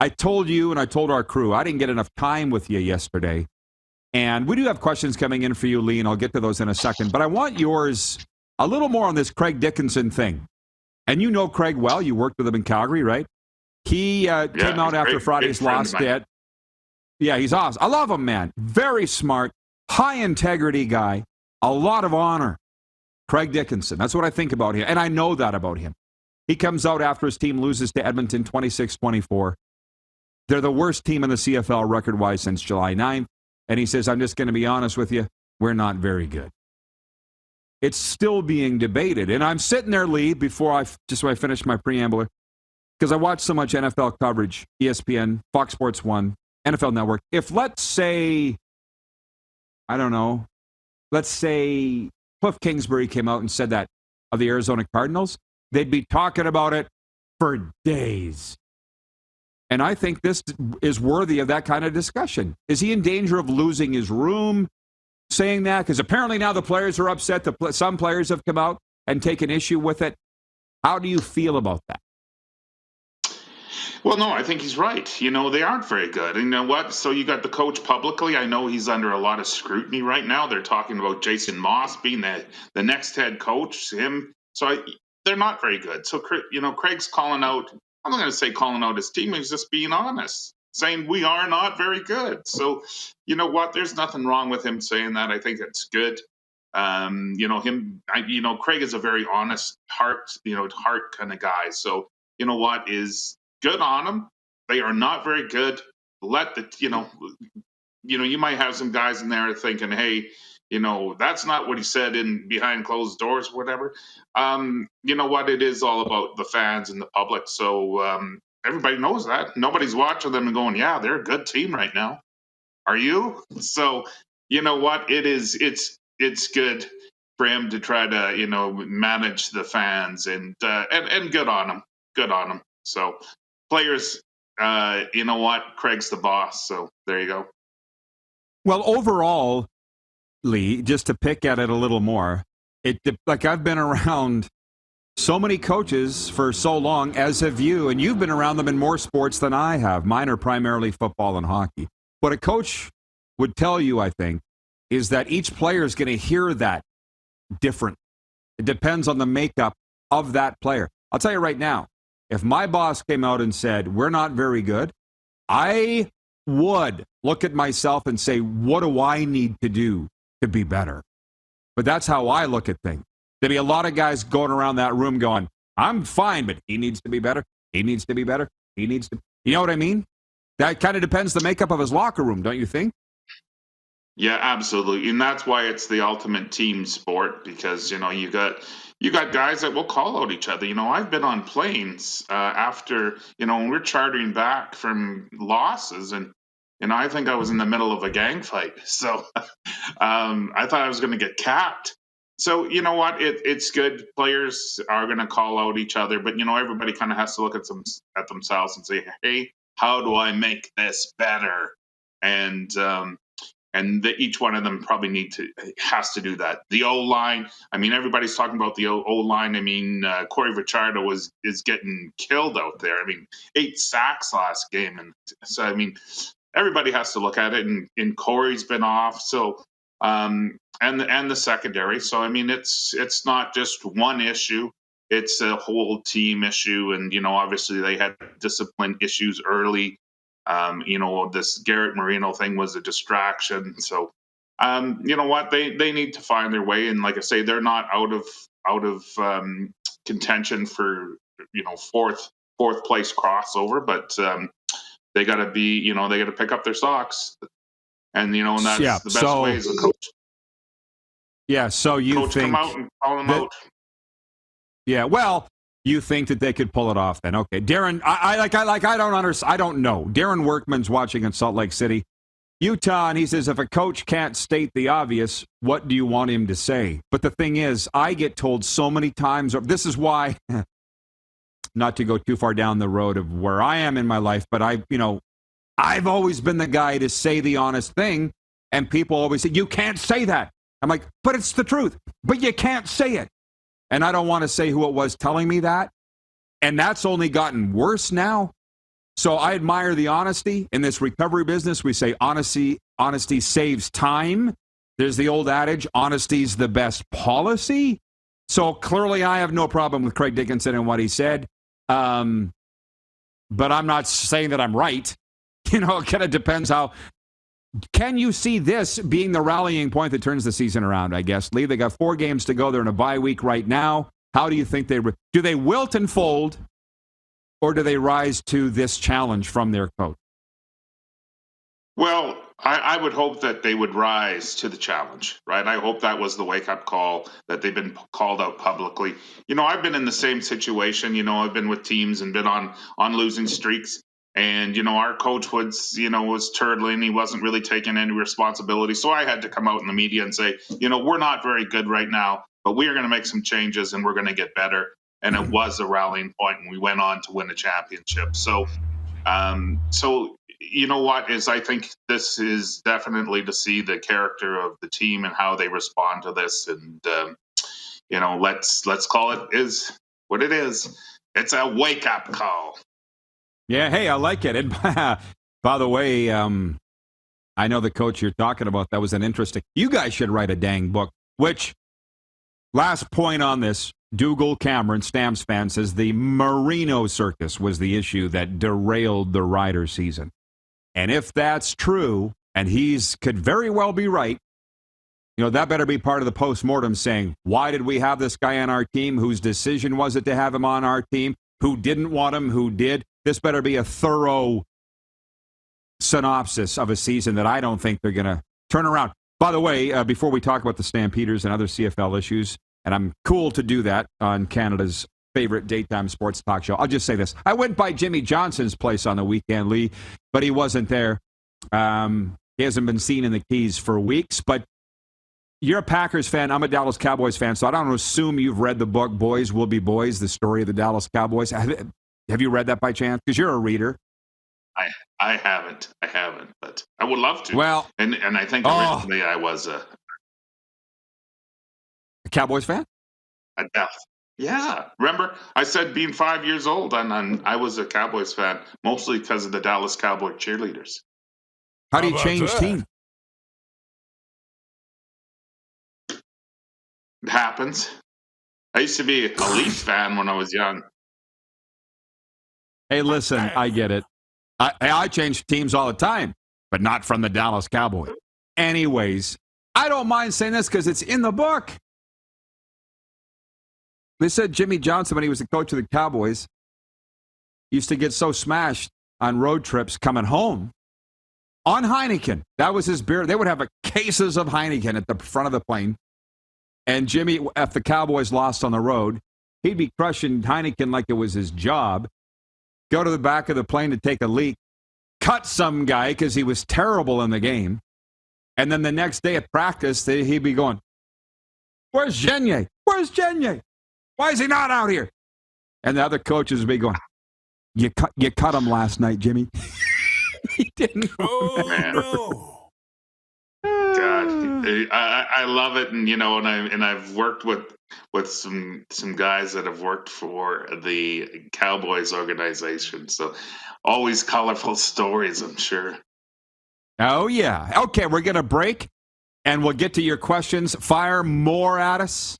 I told you and I told our crew, I didn't get enough time with you yesterday. And we do have questions coming in for you, Lee, and I'll get to those in a second. But I want yours a little more on this Craig Dickinson thing. And you know Craig well. You worked with him in Calgary, right? He came out after Friday's loss. Yeah, he's awesome. I love him, man. Very smart, high integrity guy, a lot of honor. Craig Dickinson. That's what I think about him. And I know that about him. He comes out after his team loses to Edmonton 26-24. They're the worst team in the CFL record-wise since July 9th. And he says, I'm just going to be honest with you, we're not very good. It's still being debated. And I'm sitting there, Lee, before I finish my preamble, because I watch so much NFL coverage, ESPN, Fox Sports 1, NFL Network. If let's say Cliff Kingsbury came out and said that of the Arizona Cardinals, they'd be talking about it for days. And I think this is worthy of that kind of discussion. Is he in danger of losing his room saying that? Because apparently now the players are upset. Some players have come out and taken issue with it. How do you feel about that? Well, no, I think he's right. You know, they aren't very good. And you know what? So you got the coach publicly. I know he's under a lot of scrutiny right now. They're talking about Jason Moss being the next head coach, him. So they're not very good. So, you know, Craig's calling out, I'm not going to say calling out his team. He's just being honest, saying we are not very good. So, you know what? There's nothing wrong with him saying that. I think it's good. You know, Craig is a very honest heart kind of guy. So, you know what, is good on them. They are not very good. You might have some guys in there thinking, hey, you know, that's not what he said in behind closed doors, whatever. You know what? It is all about the fans and the public. So everybody knows that. Nobody's watching them and going, yeah, they're a good team right now. Are you? So, you know what? It's good for him to try to, you know, manage the fans and good on him. Good on him. So players, you know what? Craig's the boss. So there you go. Well, overall, Lee, just to pick at it a little more, I've been around so many coaches for so long, as have you, and you've been around them in more sports than I have. Mine are primarily football and hockey. What a coach would tell you, I think, is that each player is going to hear that different. It depends on the makeup of that player. I'll tell you right now, if my boss came out and said, we're not very good, I would look at myself and say, what do I need to do to be better? But that's how I look at things. There'd be a lot of guys going around that room going, I'm fine, but he needs to be better. He needs to be better. He needs to. You know what I mean? That kind of depends the makeup of his locker room, don't you think? Yeah, absolutely. And that's why it's the ultimate team sport, because, you know, you got guys that will call out each other. You know, I've been on planes after, you know, when we're chartering back from losses, and I think I was in the middle of a gang fight. So I thought I was going to get capped. So, you know what? It's good. Players are going to call out each other, but, you know, everybody kind of has to look at themselves and say, hey, how do I make this better? And each one of them probably has to do that. The O-line, I mean, everybody's talking about the O-line. I mean, Corey Ricciardo is getting killed out there. I mean, 8 sacks last game. And so, I mean, everybody has to look at it, and Corey's been off. So, and the secondary. So, I mean, it's not just one issue. It's a whole team issue. And, you know, obviously they had discipline issues early. You know, this Garrett Marino thing was a distraction. So, you know what? They need to find their way. And like I say, they're not out of contention for, you know, fourth place crossover, but they got to be, you know, they got to pick up their socks. And, you know, and that's the best way as a coach. Yeah. So you coach think come out and call them out. Yeah. Well, you think that they could pull it off then? Okay, Darren. I don't understand. I don't know. Darren Workman's watching in Salt Lake City, Utah, and he says if a coach can't state the obvious, what do you want him to say? But the thing is, I get told so many times. This is why, not to go too far down the road of where I am in my life, but I've always been the guy to say the honest thing, and people always say you can't say that. I'm like, but it's the truth. But you can't say it. And I don't want to say who it was telling me that. And that's only gotten worse now. So I admire the honesty. In this recovery business, we say honesty saves time. There's the old adage, honesty's the best policy. So clearly I have no problem with Craig Dickinson and what he said. But I'm not saying that I'm right. You know, it kind of depends how. Can you see this being the rallying point that turns the season around, I guess? Lee, they got 4 games to go. They're in a bye week right now. How do you think do they wilt and fold, or do they rise to this challenge from their coach? Well, I would hope that they would rise to the challenge, right? I hope that was the wake-up call, that they've been called out publicly. You know, I've been in the same situation. You know, I've been with teams and been on losing streaks. And, our coach was turtling. He wasn't really taking any responsibility. So I had to come out in the media and say, we're not very good right now, but we are going to make some changes and we're going to get better. And it was a rallying point, and we went on to win a championship. So you know what is, I think this is definitely to see the character of the team and how they respond to this. And, let's call it is what it is. It's a wake-up call. Yeah, hey, I like it. And by the way, I know the coach you're talking about. That was an interesting. You guys should write a dang book. Which, last point on this, Dougal Cameron, Stamps fan, says the Marino circus was the issue that derailed the Rider season. And if that's true, and could very well be right, that better be part of the postmortem saying, why did we have this guy on our team? Whose decision was it to have him on our team? Who didn't want him? Who did? This better be a thorough synopsis of a season that I don't think they're going to turn around. By the way, before we talk about the Stampeders and other CFL issues, and I'm cool to do that on Canada's favorite daytime sports talk show, I'll just say this. I went by Jimmy Johnson's place on the weekend, Lee, but he wasn't there. He hasn't been seen in the Keys for weeks, but you're a Packers fan. I'm a Dallas Cowboys fan, so I don't assume you've read the book Boys Will Be Boys, the story of the Dallas Cowboys. Have you read that by chance? Because you're a reader. I haven't, but I would love to. Well, and I think originally I was a Cowboys fan? Yeah. Remember, I said being 5 years old, and I was a Cowboys fan, mostly because of the Dallas Cowboy cheerleaders. How do you change team? It happens. I used to be a Leafs fan when I was young. Hey, listen, I get it. I change teams all the time, but not from the Dallas Cowboys. Anyways, I don't mind saying this because it's in the book. They said Jimmy Johnson, when he was the coach of the Cowboys, used to get so smashed on road trips coming home on Heineken. That was his beer. They would have cases of Heineken at the front of the plane. And Jimmy, if the Cowboys lost on the road, he'd be crushing Heineken like it was his job. Go to the back of the plane to take a leak, cut some guy because he was terrible in the game. And then the next day at practice, he'd be going, where's Genier? Where's Genier? Why is he not out here? And the other coaches would be going, you cut him last night, Jimmy. He didn't. Oh, no. God, I love it. And I've worked with some guys that have worked for the Cowboys organization. So always colorful stories, I'm sure. Oh, yeah. Okay, we're going to break, and we'll get to your questions. Fire more at us.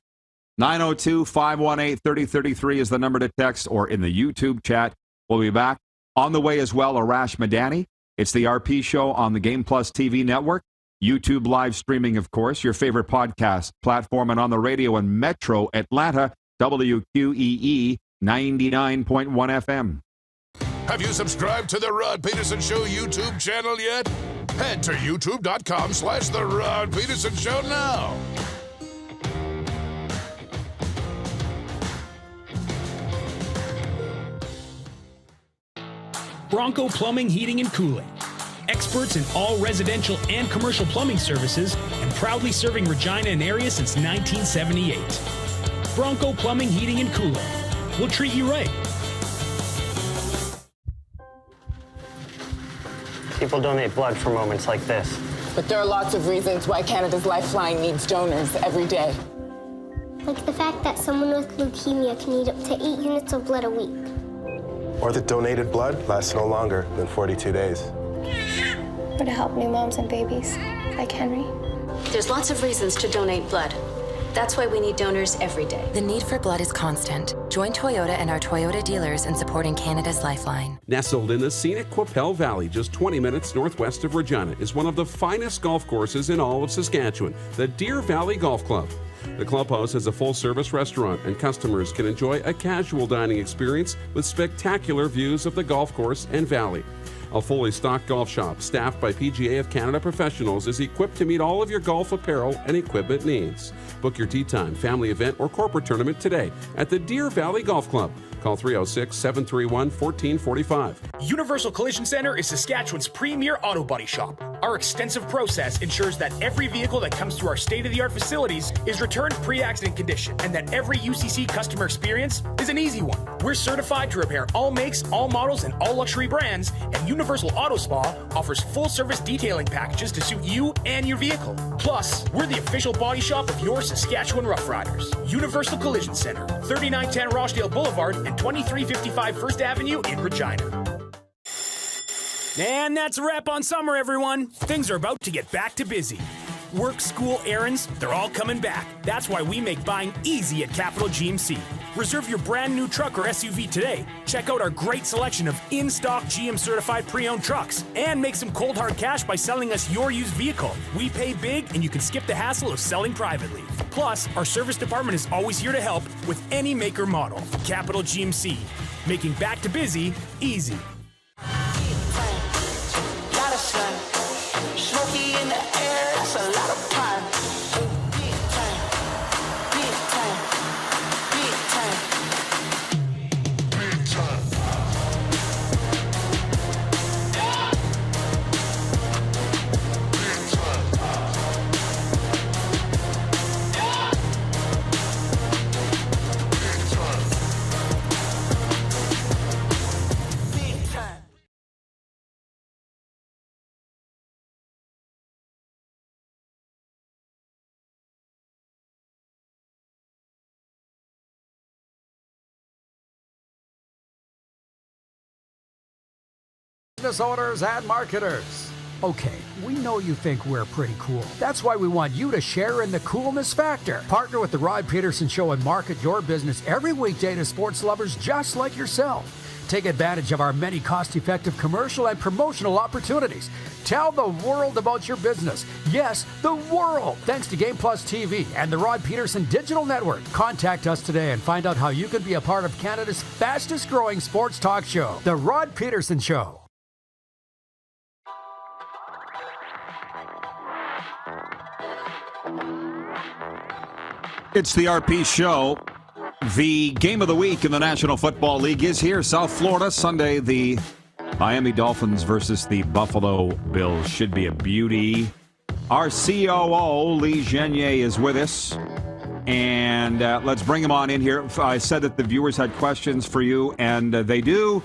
902-518-3033 is the number to text, or in the YouTube chat. We'll be back. On the way as well, Arash Madani. It's the RP Show on the Game Plus TV network. YouTube live streaming, of course, your favorite podcast platform, and on the radio in Metro Atlanta, WQEE 99.1 FM. Have you subscribed to the Rod Pedersen Show YouTube channel yet? Head to youtube.com/The Rod Pedersen Show now. Bronco Plumbing, Heating, and Cooling. Experts in all residential and commercial plumbing services, and proudly serving Regina and area since 1978. Bronco Plumbing, Heating, and Cooling. We'll treat you right. People donate blood for moments like this. But there are lots of reasons why Canada's Lifeline needs donors every day. Like the fact that someone with leukemia can need up to 8 units of blood a week. Or that donated blood lasts no longer than 42 days. Or to help new moms and babies, like Henry. There's lots of reasons to donate blood. That's why we need donors every day. The need for blood is constant. Join Toyota and our Toyota dealers in supporting Canada's Lifeline. Nestled in the scenic Qu'Appelle Valley, just 20 minutes northwest of Regina, is one of the finest golf courses in all of Saskatchewan, the Deer Valley Golf Club. The clubhouse has a full-service restaurant, and customers can enjoy a casual dining experience with spectacular views of the golf course and valley. A fully stocked golf shop, staffed by PGA of Canada professionals, is equipped to meet all of your golf apparel and equipment needs. Book your tee time, family event, or corporate tournament today at the Deer Valley Golf Club. Call 306-731-1445. Universal Collision Center is Saskatchewan's premier auto body shop. Our extensive process ensures that every vehicle that comes through our state-of-the-art facilities is returned pre-accident condition, and that every UCC customer experience is an easy one. We're certified to repair all makes, all models, and all luxury brands, and Universal Auto Spa offers full-service detailing packages to suit you and your vehicle. Plus, we're the official body shop of your Saskatchewan Rough Riders. Universal Collision Center, 3910 Rochdale Boulevard and 2355 First Avenue in Regina. And that's a wrap on summer, everyone. Things are about to get back to busy. Work, school, errands, they're all coming back. That's why we make buying easy at Capital GMC. Reserve your brand new truck or SUV today. Check out our great selection of in-stock GM certified pre-owned trucks and make some cold hard cash by selling us your used vehicle. We pay big and you can skip the hassle of selling privately. Plus, our service department is always here to help with any make or model. Capital GMC, making back to busy easy. Smoky in the air, that's a lot of time. Big time, big time, big time, big time. Business owners and marketers. Okay, we know you think we're pretty cool. That's why we want you to share in the coolness factor. Partner with the Rod Pedersen Show and market your business every weekday to sports lovers just like yourself. Take advantage of our many cost-effective commercial and promotional opportunities. Tell the world about your business. Yes, the world. Thanks to Game Plus TV and the Rod Pedersen Digital Network. Contact us today and find out how you can be a part of Canada's fastest-growing sports talk show, The Rod Pedersen Show. It's the RP Show. The game of the week in the National Football League is here. South Florida, Sunday, the Miami Dolphins versus the Buffalo Bills. Should be a beauty. Our COO, Lee Genier, is with us. And let's bring him on in here. I said that the viewers had questions for you, and they do.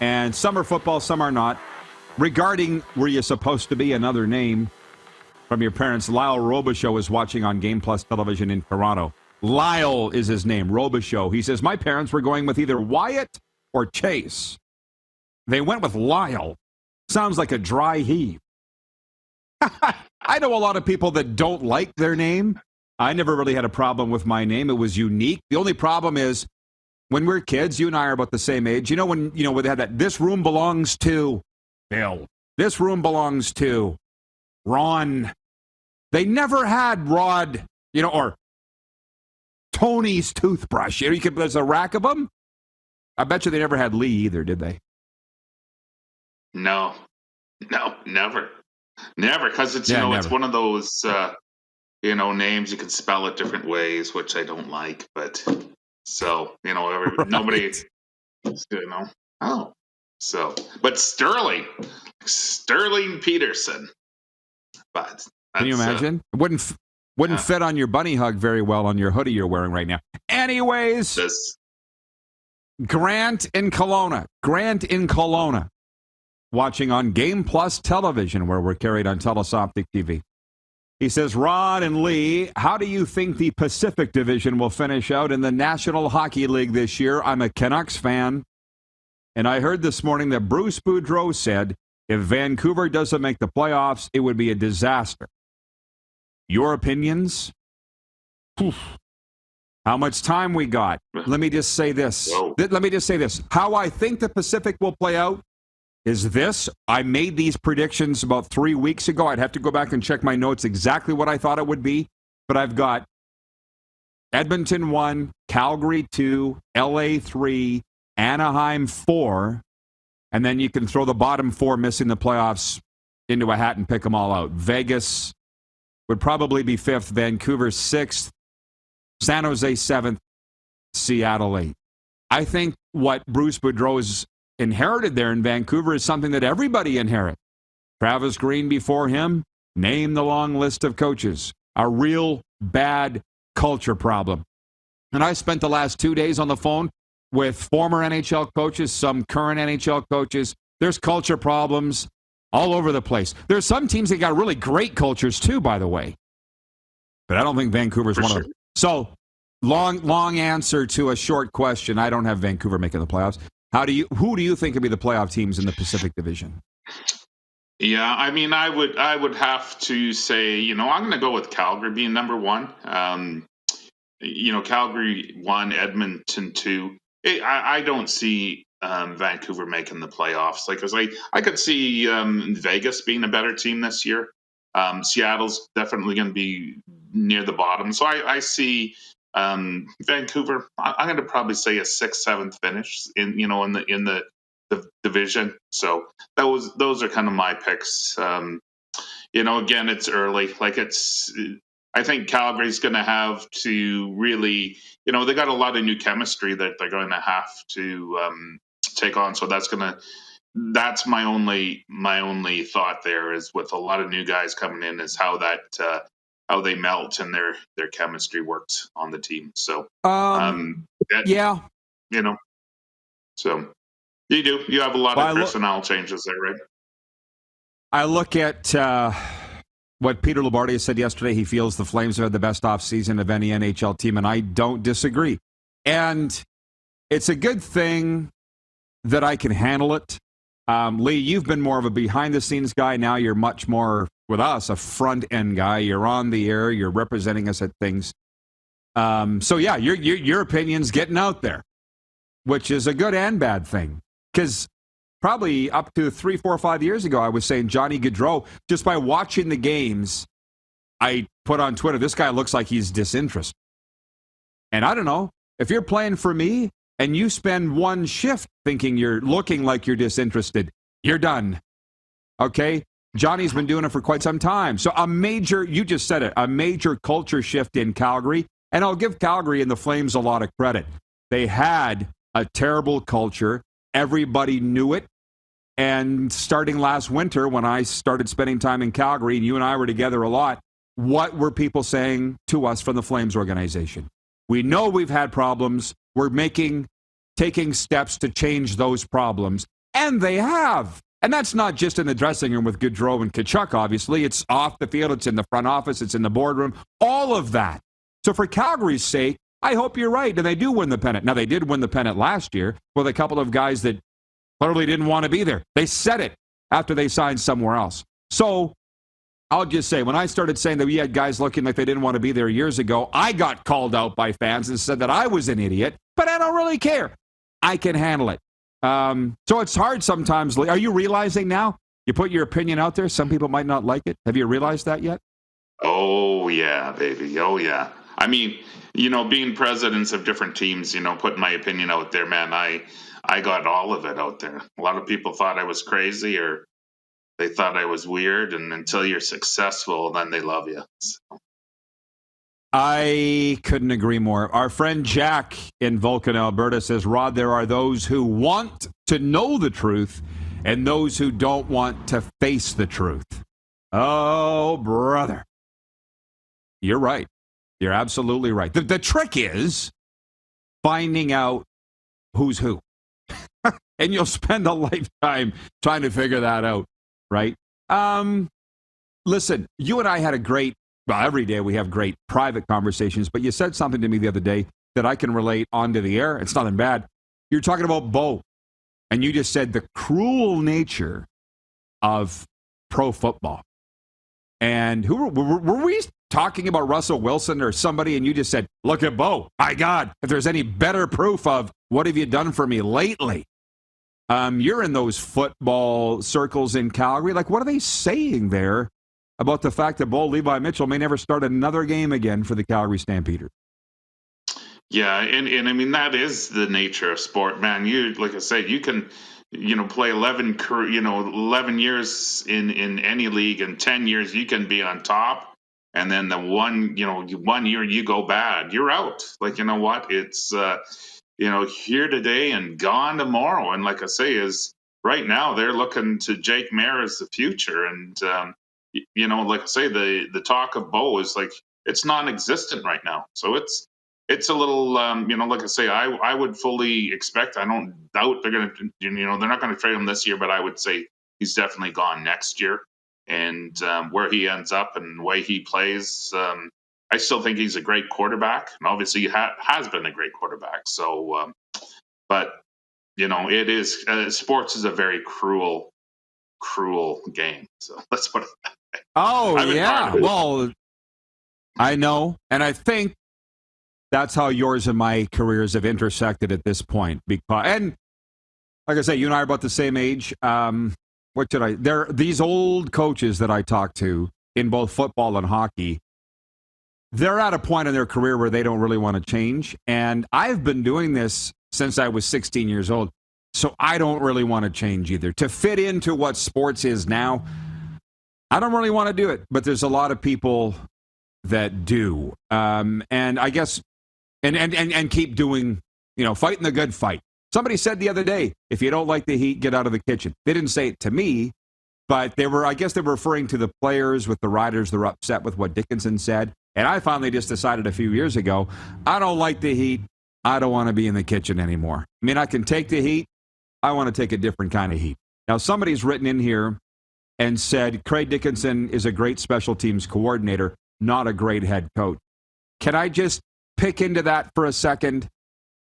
And some are football, some are not. Regarding were you supposed to be another name from your parents, Lyle Robichaux is watching on Game Plus television in Toronto. Lyle is his name, Robichaux. He says, my parents were going with either Wyatt or Chase. They went with Lyle. Sounds like a dry heave. I know a lot of people that don't like their name. I never really had a problem with my name. It was unique. The only problem is when we're kids, you and I are about the same age. You know, when they had that, this room belongs to Bill. This room belongs to Ron. They never had Rod, or Tony's toothbrush. There's a rack of them. I bet you they never had Lee either, did they? No, never. Because it's, it's one of those, names you can spell it different ways, which I don't like. But so, nobody, but Sterling Pedersen. But can you imagine? It wouldn't fit on your bunny hug very well on your hoodie you're wearing right now. Anyways, Grant in Kelowna, watching on Game Plus television, where we're carried on Telesoptic TV. He says, Rod and Lee, how do you think the Pacific Division will finish out in the National Hockey League this year? I'm a Canucks fan, and I heard this morning that Bruce Boudreau said, if Vancouver doesn't make the playoffs, it would be a disaster. Your opinions? How much time we got? Let me just say this. How I think the Pacific will play out is this. I made these predictions about 3 weeks ago. I'd have to go back and check my notes exactly what I thought it would be. But I've got Edmonton 1, Calgary 2, LA 3, Anaheim 4. And then you can throw the bottom 4 missing the playoffs into a hat and pick them all out. Vegas would probably be 5th, Vancouver 6th, San Jose 7th, Seattle 8th. I think what Bruce Boudreau's inherited there in Vancouver is something that everybody inherits. Travis Green before him, name the long list of coaches. A real bad culture problem. And I spent the last 2 days on the phone with former NHL coaches, some current NHL coaches. There's culture problems all over the place. There's some teams that got really great cultures too, by the way. But I don't think Vancouver's one of them. So, long answer to a short question. I don't have Vancouver making the playoffs. Who do you think would be the playoff teams in the Pacific Division? Yeah, I mean, I would have to say, I'm going to go with Calgary being number one. Calgary 1, Edmonton 2. I don't see Vancouver making the playoffs. I could see Vegas being a better team this year. Seattle's definitely going to be near the bottom. So I see Vancouver. I'm going to probably say a 6th, 7th finish in the division. So those are kind of my picks. Again, it's early. I think Calgary's going to have to really, they got a lot of new chemistry that they're going to have to take on. So that's my only thought there is with a lot of new guys coming in is how they melt and their chemistry works on the team. So, yeah, so you have a lot of personnel changes there, right? I look at what Peter Lombardi said yesterday. He feels the Flames have had the best offseason of any NHL team, and I don't disagree. And it's a good thing that I can handle it. Lee, you've been more of a behind-the-scenes guy. Now you're much more, with us, a front-end guy. You're on the air. You're representing us at things. So, yeah, your opinion's getting out there, which is a good and bad thing. Because probably up to 3, 4, 5 years ago, I was saying Johnny Gaudreau, just by watching the games, I put on Twitter, this guy looks like he's disinterested. And I don't know, if you're playing for me and you spend one shift thinking you're looking like you're disinterested, you're done. Okay? Johnny's been doing it for quite some time. So you just said it, a major culture shift in Calgary. And I'll give Calgary and the Flames a lot of credit. They had a terrible culture. Everybody knew it. And starting last winter, when I started spending time in Calgary, and you and I were together a lot, what were people saying to us from the Flames organization? We know we've had problems. We're taking steps to change those problems. And they have. And that's not just in the dressing room with Gaudreau and Tkachuk, obviously. It's off the field. It's in the front office. It's in the boardroom. All of that. So for Calgary's sake, I hope you're right, and they do win the pennant. Now, they did win the pennant last year with a couple of guys that clearly didn't want to be there. They said it after they signed somewhere else. So I'll just say, when I started saying that we had guys looking like they didn't want to be there years ago, I got called out by fans and said that I was an idiot, but I don't really care. I can handle it. So it's hard sometimes. Are you realizing now? You put your opinion out there, some people might not like it. Have you realized that yet? Oh, yeah, baby. Oh, yeah. I mean, being presidents of different teams, putting my opinion out there, man, I got all of it out there. A lot of people thought I was crazy or they thought I was weird. And until you're successful, then they love you. So. I couldn't agree more. Our friend Jack in Vulcan, Alberta says, Rod, there are those who want to know the truth and those who don't want to face the truth. Oh, brother. You're right. You're absolutely right. The trick is finding out who's who. And you'll spend a lifetime trying to figure that out, right? Listen, you and I had every day we have great private conversations, but you said something to me the other day that I can relate onto the air. It's nothing bad. You're talking about Bo, and you just said the cruel nature of pro football. And were we talking about Russell Wilson or somebody, and you just said, look at Bo. My God, if there's any better proof of what have you done for me lately? You're in those football circles in Calgary. Like, what are they saying there about the fact that Bo Levi Mitchell may never start another game again for the Calgary Stampeders? Yeah, and I mean, that is the nature of sport, man. Like I said, you can play 11 years in any league, and 10 years you can be on top, and then the one year you go bad, you're out. Like, you know what? It's here today and gone tomorrow. And like I say, is right now they're looking to Jake Maier as the future. And, like I say, the talk of Bo is like, it's non-existent right now. So it's a little, like I say, I would fully expect, I don't doubt they're going to, they're not going to trade him this year, but I would say he's definitely gone next year. And where he ends up and the way he plays, I still think he's a great quarterback, and obviously he has been a great quarterback. So, but it is sports is a very cruel game. So let's put it that way. Oh yeah, well, I know, and I think that's how yours and my careers have intersected at this point. And like I say, you and I are about the same age. There these old coaches that I talk to in both football and hockey. They're at a point in their career where they don't really want to change. And I've been doing this since I was 16 years old. So I don't really want to change either. To fit into what sports is now, I don't really want to do it. But there's a lot of people that do. And I guess, and keep doing, fighting the good fight. Somebody said the other day, if you don't like the heat, get out of the kitchen. They didn't say it to me, but I guess they were referring to the players with the riders. They're upset with what Dickinson said. And I finally just decided a few years ago, I don't like the heat. I don't want to be in the kitchen anymore. I mean, I can take the heat. I want to take a different kind of heat. Now, somebody's written in here and said, Craig Dickinson is a great special teams coordinator, not a great head coach. Can I just pick into that for a second,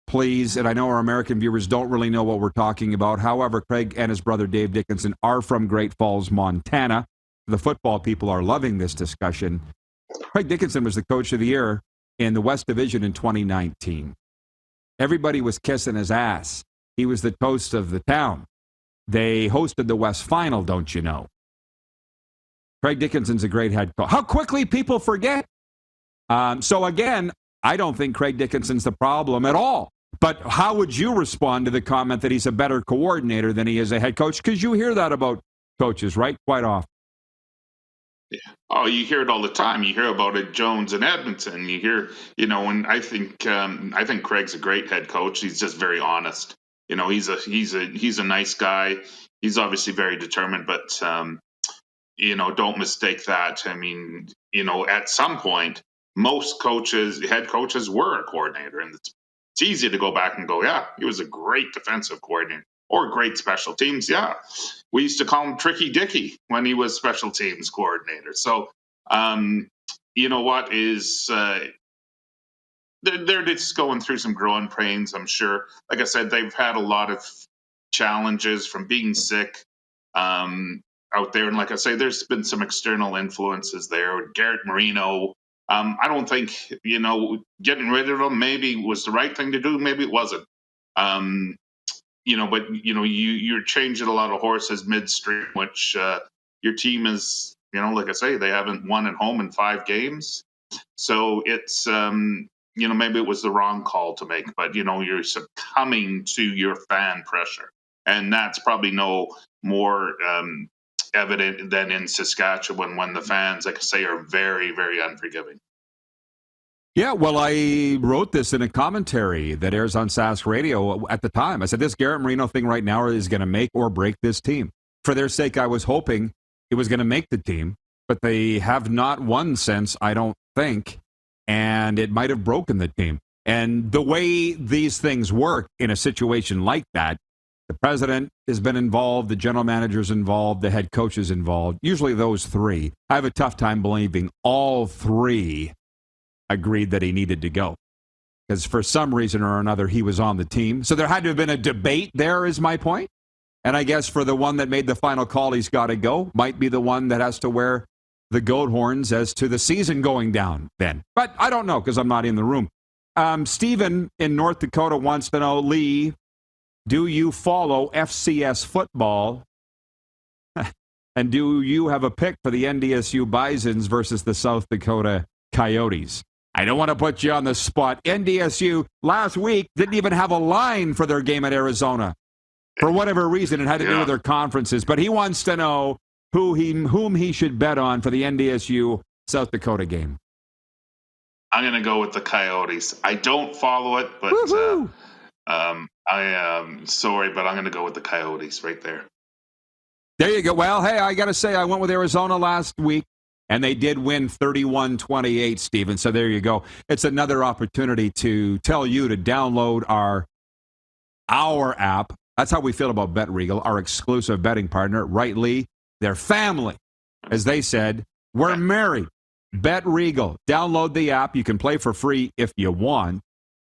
please? And I know our American viewers don't really know what we're talking about. However, Craig and his brother Dave Dickinson are from Great Falls, Montana. The football people are loving this discussion. Craig Dickinson was the coach of the year in the West Division in 2019. Everybody was kissing his ass. He was the toast of the town. They hosted the West Final, don't you know? Craig Dickinson's a great head coach. How quickly people forget. So again, I don't think Craig Dickinson's the problem at all. But how would you respond to the comment that he's a better coordinator than he is a head coach? Because you hear that about coaches, right? Quite often. Yeah. Oh, you hear it all the time. You hear about it, Jones and Edmonton. You hear, and I think Craig's a great head coach. He's just very honest. He's a nice guy. He's obviously very determined, but don't mistake that. I mean, at some point, most head coaches were a coordinator, and it's easy to go back and go, yeah, he was a great defensive coordinator. Or great special teams, yeah. We used to call him Tricky Dicky when he was special teams coordinator. So, what is they're just going through some growing pains, I'm sure. Like I said, they've had a lot of challenges from being sick out there. And like I say, there's been some external influences there. Garrett Marino, I don't think, getting rid of him maybe was the right thing to do. Maybe it wasn't. But you're changing a lot of horses midstream, which your team is, like I say, they haven't won at home in 5 games. So it's, maybe it was the wrong call to make, but, you're succumbing to your fan pressure. And that's probably no more evident than in Saskatchewan when the fans, like I say, are very, very unforgiving. Yeah, well, I wrote this in a commentary that airs on Sask Radio at the time. I said, this Garrett Marino thing right now is going to make or break this team. For their sake, I was hoping it was going to make the team, but they have not won since, I don't think, and it might have broken the team. And the way these things work in a situation like that, the president has been involved, the general manager's involved, the head coach is involved, usually those 3. I have a tough time believing all 3 agreed that he needed to go because for some reason or another he was on the team. So there had to have been a debate there is my point. And I guess for the one that made the final call, he's got to go, might be the one that has to wear the goat horns as to the season going down then. But I don't know because I'm not in the room. Stephen in North Dakota wants to know, Lee, do you follow FCS football? And do you have a pick for the NDSU Bisons versus the South Dakota Coyotes? I don't want to put you on the spot. NDSU last week didn't even have a line for their game at Arizona. For whatever reason, it had to do with their conferences. But he wants to know whom he should bet on for the NDSU South Dakota game. I'm going to go with the Coyotes. I don't follow it, but I am sorry, but I'm going to go with the Coyotes right there. There you go. Well, hey, I got to say, I went with Arizona last week, and they did win 31-28, Stephen. So there you go. It's another opportunity to tell you to download our app. That's how we feel about BetRegal, our exclusive betting partner. Rightly, their family. As they said, we're married. BetRegal. Download the app. You can play for free if you want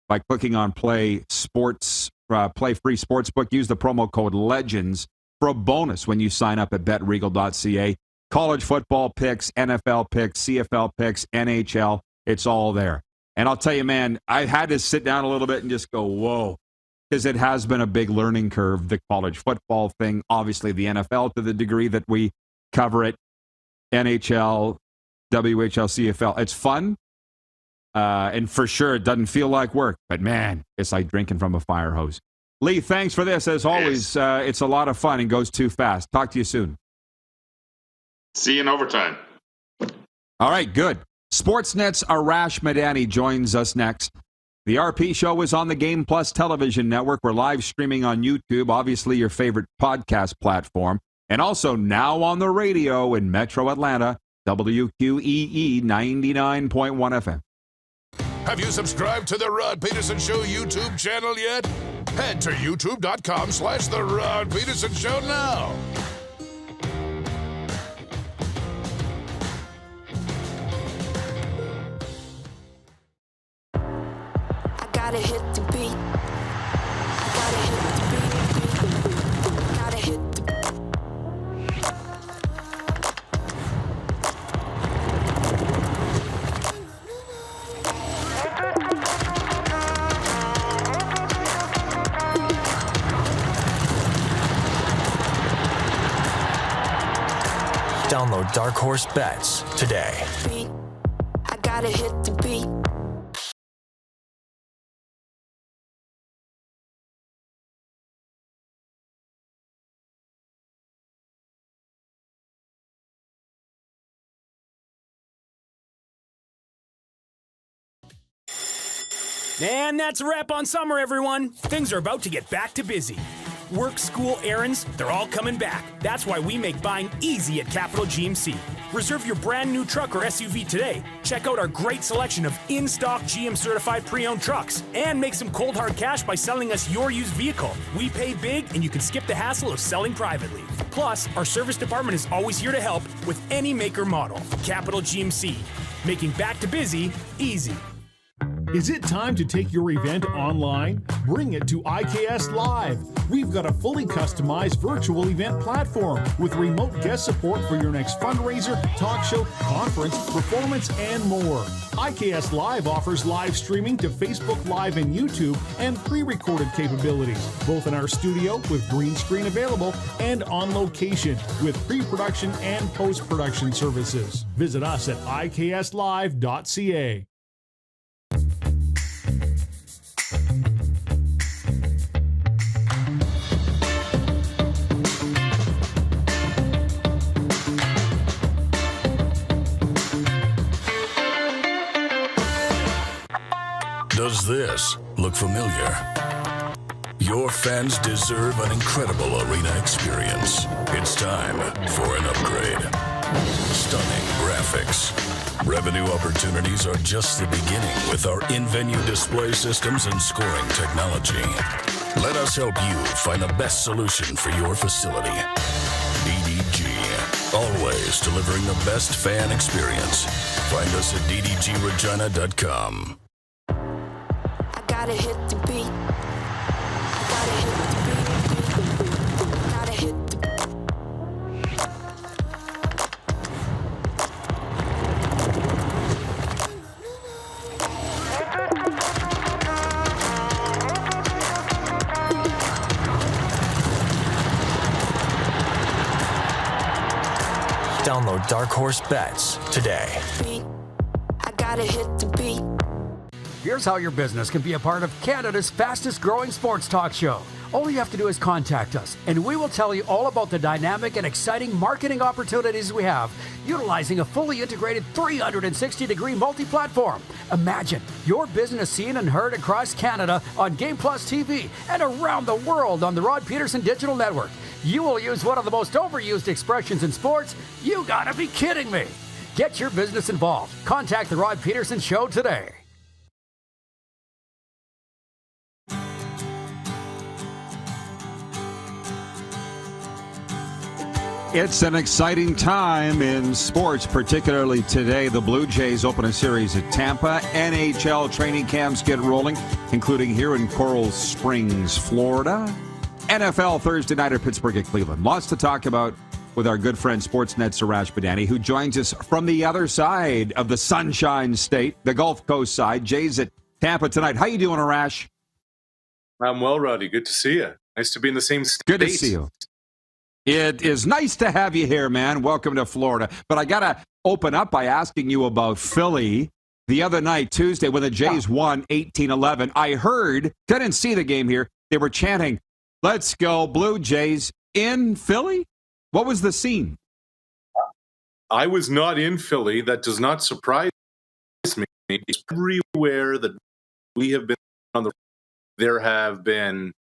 by clicking on Play Free Sportsbook. Use the promo code LEGENDS for a bonus when you sign up at betregal.ca. College football picks, NFL picks, CFL picks, NHL. It's all there. And I'll tell you, man, I had to sit down a little bit and just go, whoa, because it has been a big learning curve, the college football thing, obviously the NFL to the degree that we cover it, NHL, WHL, CFL. It's fun, and for sure it doesn't feel like work, but man, it's like drinking from a fire hose. Lee, thanks for this. As always, it's a lot of fun and goes too fast. Talk to you soon. See you in overtime. All right, good. Sportsnet's Arash Madani joins us next. The RP Show is on the Game Plus television network. We're live streaming on YouTube, obviously your favorite podcast platform, and also now on the radio in Metro Atlanta, WQEE 99.1 FM. Have you subscribed to the Rod Pedersen Show YouTube channel yet? Head to youtube.com/The Rod Pedersen Show now. Gotta hit the beat. Gotta hit the beat. Gotta hit the Download Dark Horse Bets today. I gotta hit the beat. And that's a wrap on summer, everyone. Things are about to get back to busy. Work, school, errands, they're all coming back. That's why we make buying easy at Capital GMC. Reserve your brand new truck or SUV today. Check out our great selection of in-stock GM-certified pre-owned trucks. And make some cold hard cash by selling us your used vehicle. We pay big, and you can skip the hassle of selling privately. Plus, our service department is always here to help with any make or model. Capital GMC, making back to busy easy. Is it time to take your event online? Bring it to IKS Live. We've got a fully customized virtual event platform with remote guest support for your next fundraiser, talk show, conference, performance, and more. IKS Live offers live streaming to Facebook Live and YouTube and pre-recorded capabilities, both in our studio with green screen available and on location with pre-production and post-production services. Visit us at ikslive.ca. Does this look familiar? Your fans deserve an incredible arena experience. It's time for an upgrade. Stunning graphics. Revenue opportunities are just the beginning with our in-venue display systems and scoring technology. Let us help you find the best solution for your facility. DDG. Always delivering the best fan experience. Find us at ddgregina.com. Gotta hit the beat. Gotta hit the beat. Gotta hit the Download Dark Horse Bets today. I gotta hit the beat. Here's how your business can be a part of Canada's fastest growing sports talk show. All you have to do is contact us, and we will tell you all about the dynamic and exciting marketing opportunities we have, utilizing a fully integrated 360-degree multi-platform. Imagine your business seen and heard across Canada on Game Plus TV and around the world on the Rod Pedersen Digital Network. You will use one of the most overused expressions in sports. You gotta be kidding me. Get your business involved. Contact the Rod Pedersen Show today. It's an exciting time in sports, particularly today. The Blue Jays open a series at Tampa. NHL training camps get rolling, including here in Coral Springs, Florida. NFL Thursday night at Pittsburgh at Cleveland. Lots to talk about with our good friend Sportsnet's Arash Madani, who joins us from the other side of the Sunshine State, the Gulf Coast side. Jays at Tampa tonight. How you doing, Arash? I'm well, Roddy. Good to see you. Nice to be in the same state. Good to see you. It is nice to have you here, man. Welcome to Florida. But I got to open up by asking you about Philly. The other night, Tuesday, when the Jays won 18-11, I heard, couldn't see the game here, they were chanting, "Let's go Blue Jays," in Philly? What was the scene? I was not in Philly. That does not surprise me. Everywhere that we have been on there have been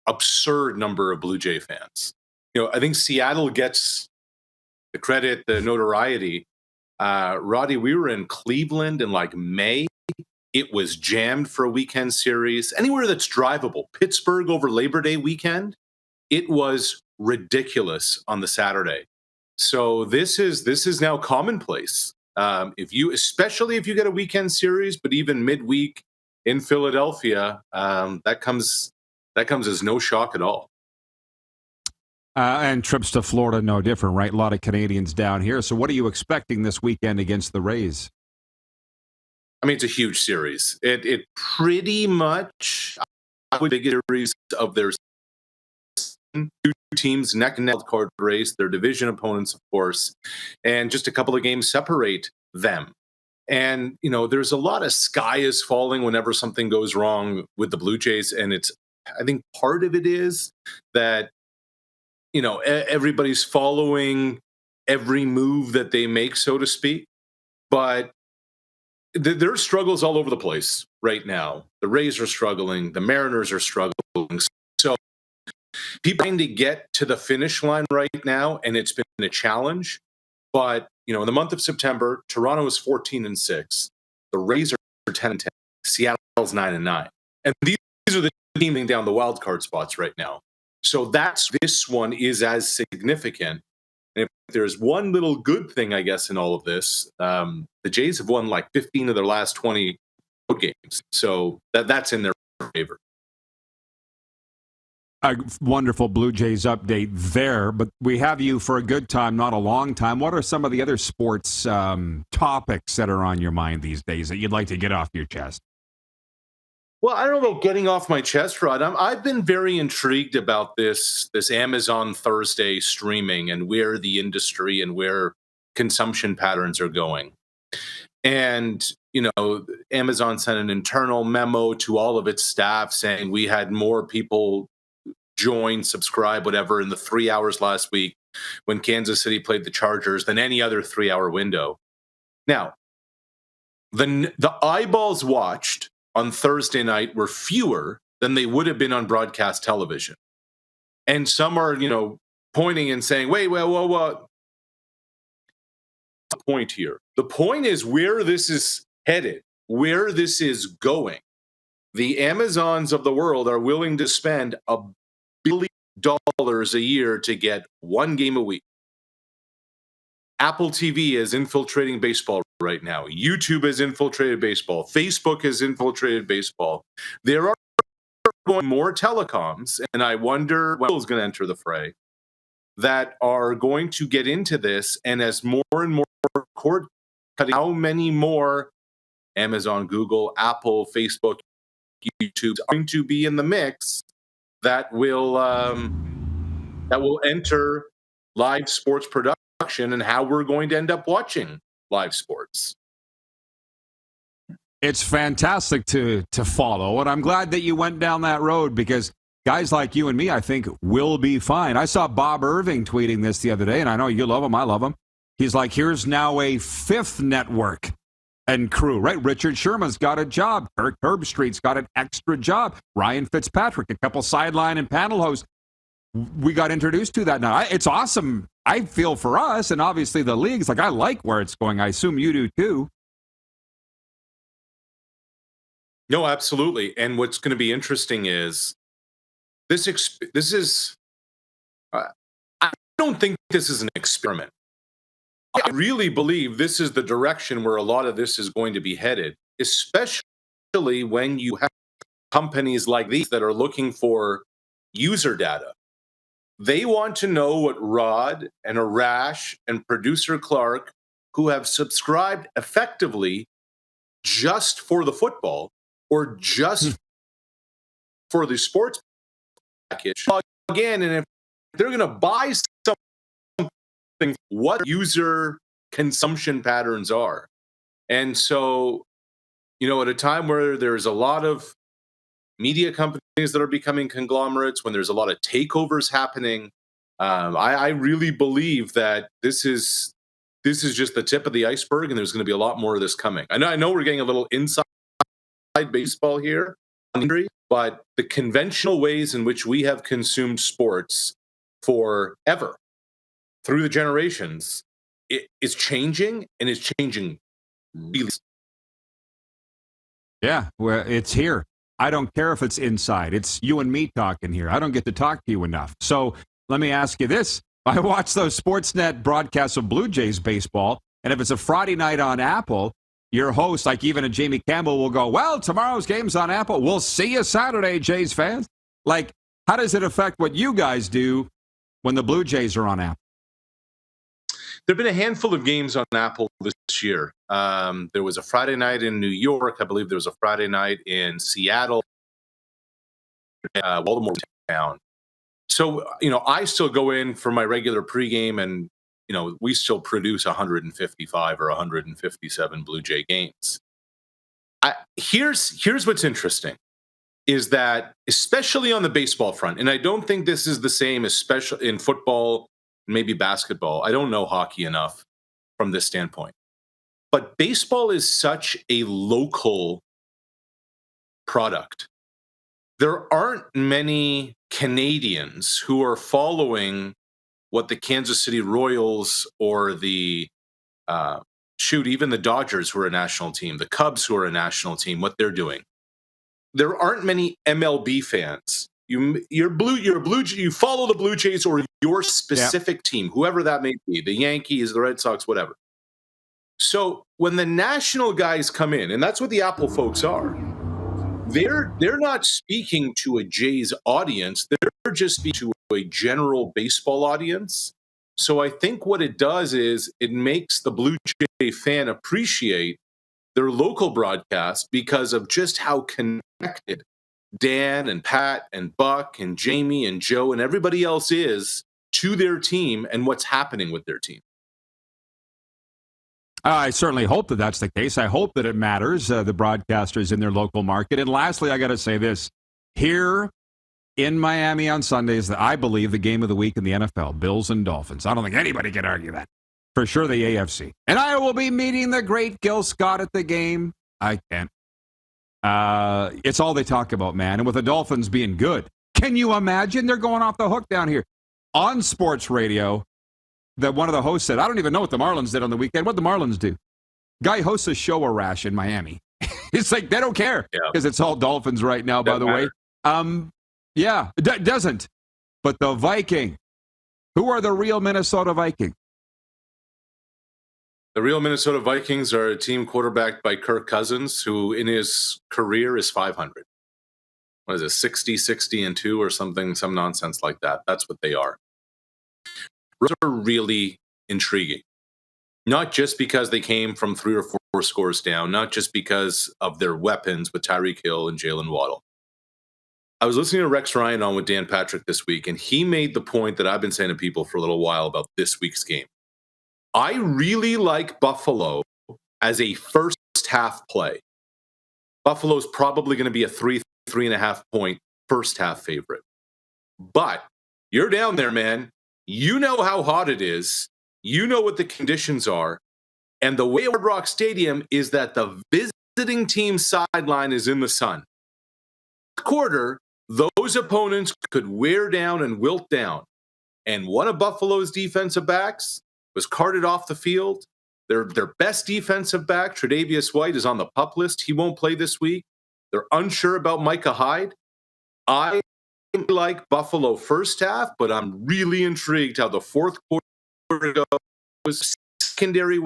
absurd number of Blue Jay fans. You know, I think Seattle gets the credit, the notoriety. Roddy, we were in Cleveland in like May. It was jammed for a weekend series. Anywhere that's drivable. Pittsburgh over Labor Day weekend. It was ridiculous on the Saturday. So this is now commonplace. Especially if you get a weekend series, but even midweek in Philadelphia, that comes as no shock at all. And trips to Florida, no different, right? A lot of Canadians down here. So what are you expecting this weekend against the Rays? I mean, it's a huge series. It pretty much would be a series of their two teams neck and neck card race, their division opponents, of course, and just a couple of games separate them. And, you know, there's a lot of sky is falling whenever something goes wrong with the Blue Jays. And I think part of it is that, you know, everybody's following every move that they make, so to speak. But there are struggles all over the place right now. The Rays are struggling. The Mariners are struggling. So people trying to get to the finish line right now, and it's been a challenge. But, you know, in the month of September, Toronto is 14-6. The Rays are 10-10. Seattle's 9-9. And these are the teaming down the wild card spots right now. So this one is as significant. And if there's one little good thing, I guess, in all of this, the Jays have won like 15 of their last 20 road games. So that's in their favor. A wonderful Blue Jays update there, but we have you for a good time, not a long time. What are some of the other sports topics that are on your mind these days that you'd like to get off your chest? Well, I don't know about getting off my chest, Rod. I've been very intrigued about this Amazon Thursday streaming and where the industry and where consumption patterns are going. And, you know, Amazon sent an internal memo to all of its staff saying we had more people join, subscribe, whatever, in the 3 hours last week when Kansas City played the Chargers than any other 3-hour window. Now, the eyeballs watched on Thursday night were fewer than they would have been on broadcast television. And some are, you know, pointing and saying, wait, what? The point here. The point is where this is headed, where this is going. The Amazons of the world are willing to spend $1 billion a year to get one game a week. Apple TV is infiltrating baseball right now. YouTube has infiltrated baseball. Facebook has infiltrated baseball. There are going more telecoms, and I wonder when is going to enter the fray, that are going to get into this. And as more and more cord cutting, how many more Amazon, Google, Apple, Facebook, YouTube are going to be in the mix that will enter live sports production and how we're going to end up watching live sports. It's fantastic to follow, and I'm glad that you went down that road because guys like you and me, I think, will be fine. I saw Bob Irving tweeting this the other day, and I know you love him. I love him. He's like, here's now a fifth network and crew, right? Richard Sherman's got a job. Kirk Herbstreit's got an extra job. Ryan Fitzpatrick, a couple sideline and panel hosts. We got introduced to that now. It's awesome. I feel for us, and obviously the leagues. Like, I like where it's going. I assume you do too. No, absolutely. And what's going to be interesting is this is. I don't think this is an experiment. I really believe this is the direction where a lot of this is going to be headed, especially when you have companies like these that are looking for user data. They want to know what Rod and Arash and producer Clark, who have subscribed effectively just for the football or just for the sports package, again, and if they're going to buy something, what user consumption patterns are. And so, at a time where there's a lot of media companies that are becoming conglomerates, when there's a lot of takeovers happening, I really believe that this is just the tip of the iceberg, and there's going to be a lot more of this coming. I know we're getting a little inside baseball here, but the conventional ways in which we have consumed sports forever through the generations, it is changing, and it's changing really. Yeah, well, it's here. I don't care if it's inside. It's you and me talking here. I don't get to talk to you enough. So let me ask you this. I watch those Sportsnet broadcasts of Blue Jays baseball, and if it's a Friday night on Apple, your host, like even a Jamie Campbell, will go, well, tomorrow's game's on Apple. We'll see you Saturday, Jays fans. Like, how does it affect what you guys do when the Blue Jays are on Apple? There have been a handful of games on Apple this year. There was a Friday night in New York. I believe there was a Friday night in Seattle, Baltimore town. So, I still go in for my regular pregame, and, we still produce 155 or 157 Blue Jay games. Here's what's interesting, is that especially on the baseball front, and I don't think this is the same, especially in football, maybe basketball. I don't know hockey enough from this standpoint. But baseball is such a local product. There aren't many Canadians who are following what the Kansas City Royals or the, even the Dodgers, who are a national team, the Cubs, who are a national team, what they're doing. There aren't many MLB fans. You follow the Blue Jays or your specific team, whoever that may be, the Yankees, the Red Sox, whatever. So when the national guys come in, and that's what the Apple folks are, they're not speaking to a Jays audience. They're just speaking to a general baseball audience. So I think what it does is it makes the Blue Jay fan appreciate their local broadcast because of just how connected Dan and Pat and Buck and Jamie and Joe and everybody else is to their team and what's happening with their team. I certainly hope that that's the case. I hope that it matters, the broadcasters in their local market. And lastly, I got to say this. Here in Miami on Sundays, I believe the game of the week in the NFL, Bills and Dolphins. I don't think anybody can argue that. For sure, the AFC. And I will be meeting the great Gil Scott at the game. I can't. It's all they talk about, man. And with the Dolphins being good, can you imagine they're going off the hook down here on sports radio? That one of the hosts said, I don't even know what the Marlins did on the weekend. What the Marlins do? Guy hosts a show, Arash, in Miami. It's like they don't care because it's all Dolphins right now, by the way. It doesn't. But the Viking, who are the real Minnesota Vikings? The real Minnesota Vikings are a team quarterbacked by Kirk Cousins, who in his career is 500. What is it, 60-2 or something, some nonsense like that. That's what they are. Those are really intriguing. Not just because they came from 3 or 4 scores down, not just because of their weapons with Tyreek Hill and Jalen Waddle. I was listening to Rex Ryan on with Dan Patrick this week, and he made the point that I've been saying to people for a little while about this week's game. I really like Buffalo as a first half play. Buffalo's probably going to be a 3.5 point first half favorite. But you're down there, man. You know how hot it is. You know what the conditions are. And the way Hard Rock Stadium is that the visiting team's sideline is in the sun. Quarter, those opponents could wear down and wilt down. And one of Buffalo's defensive backs was carted off the field. Their best defensive back, Tre'Davious White, is on the PUP list. He won't play this week. They're unsure about Micah Hyde. I like Buffalo first half, but I'm really intrigued how the fourth quarter goes. Secondary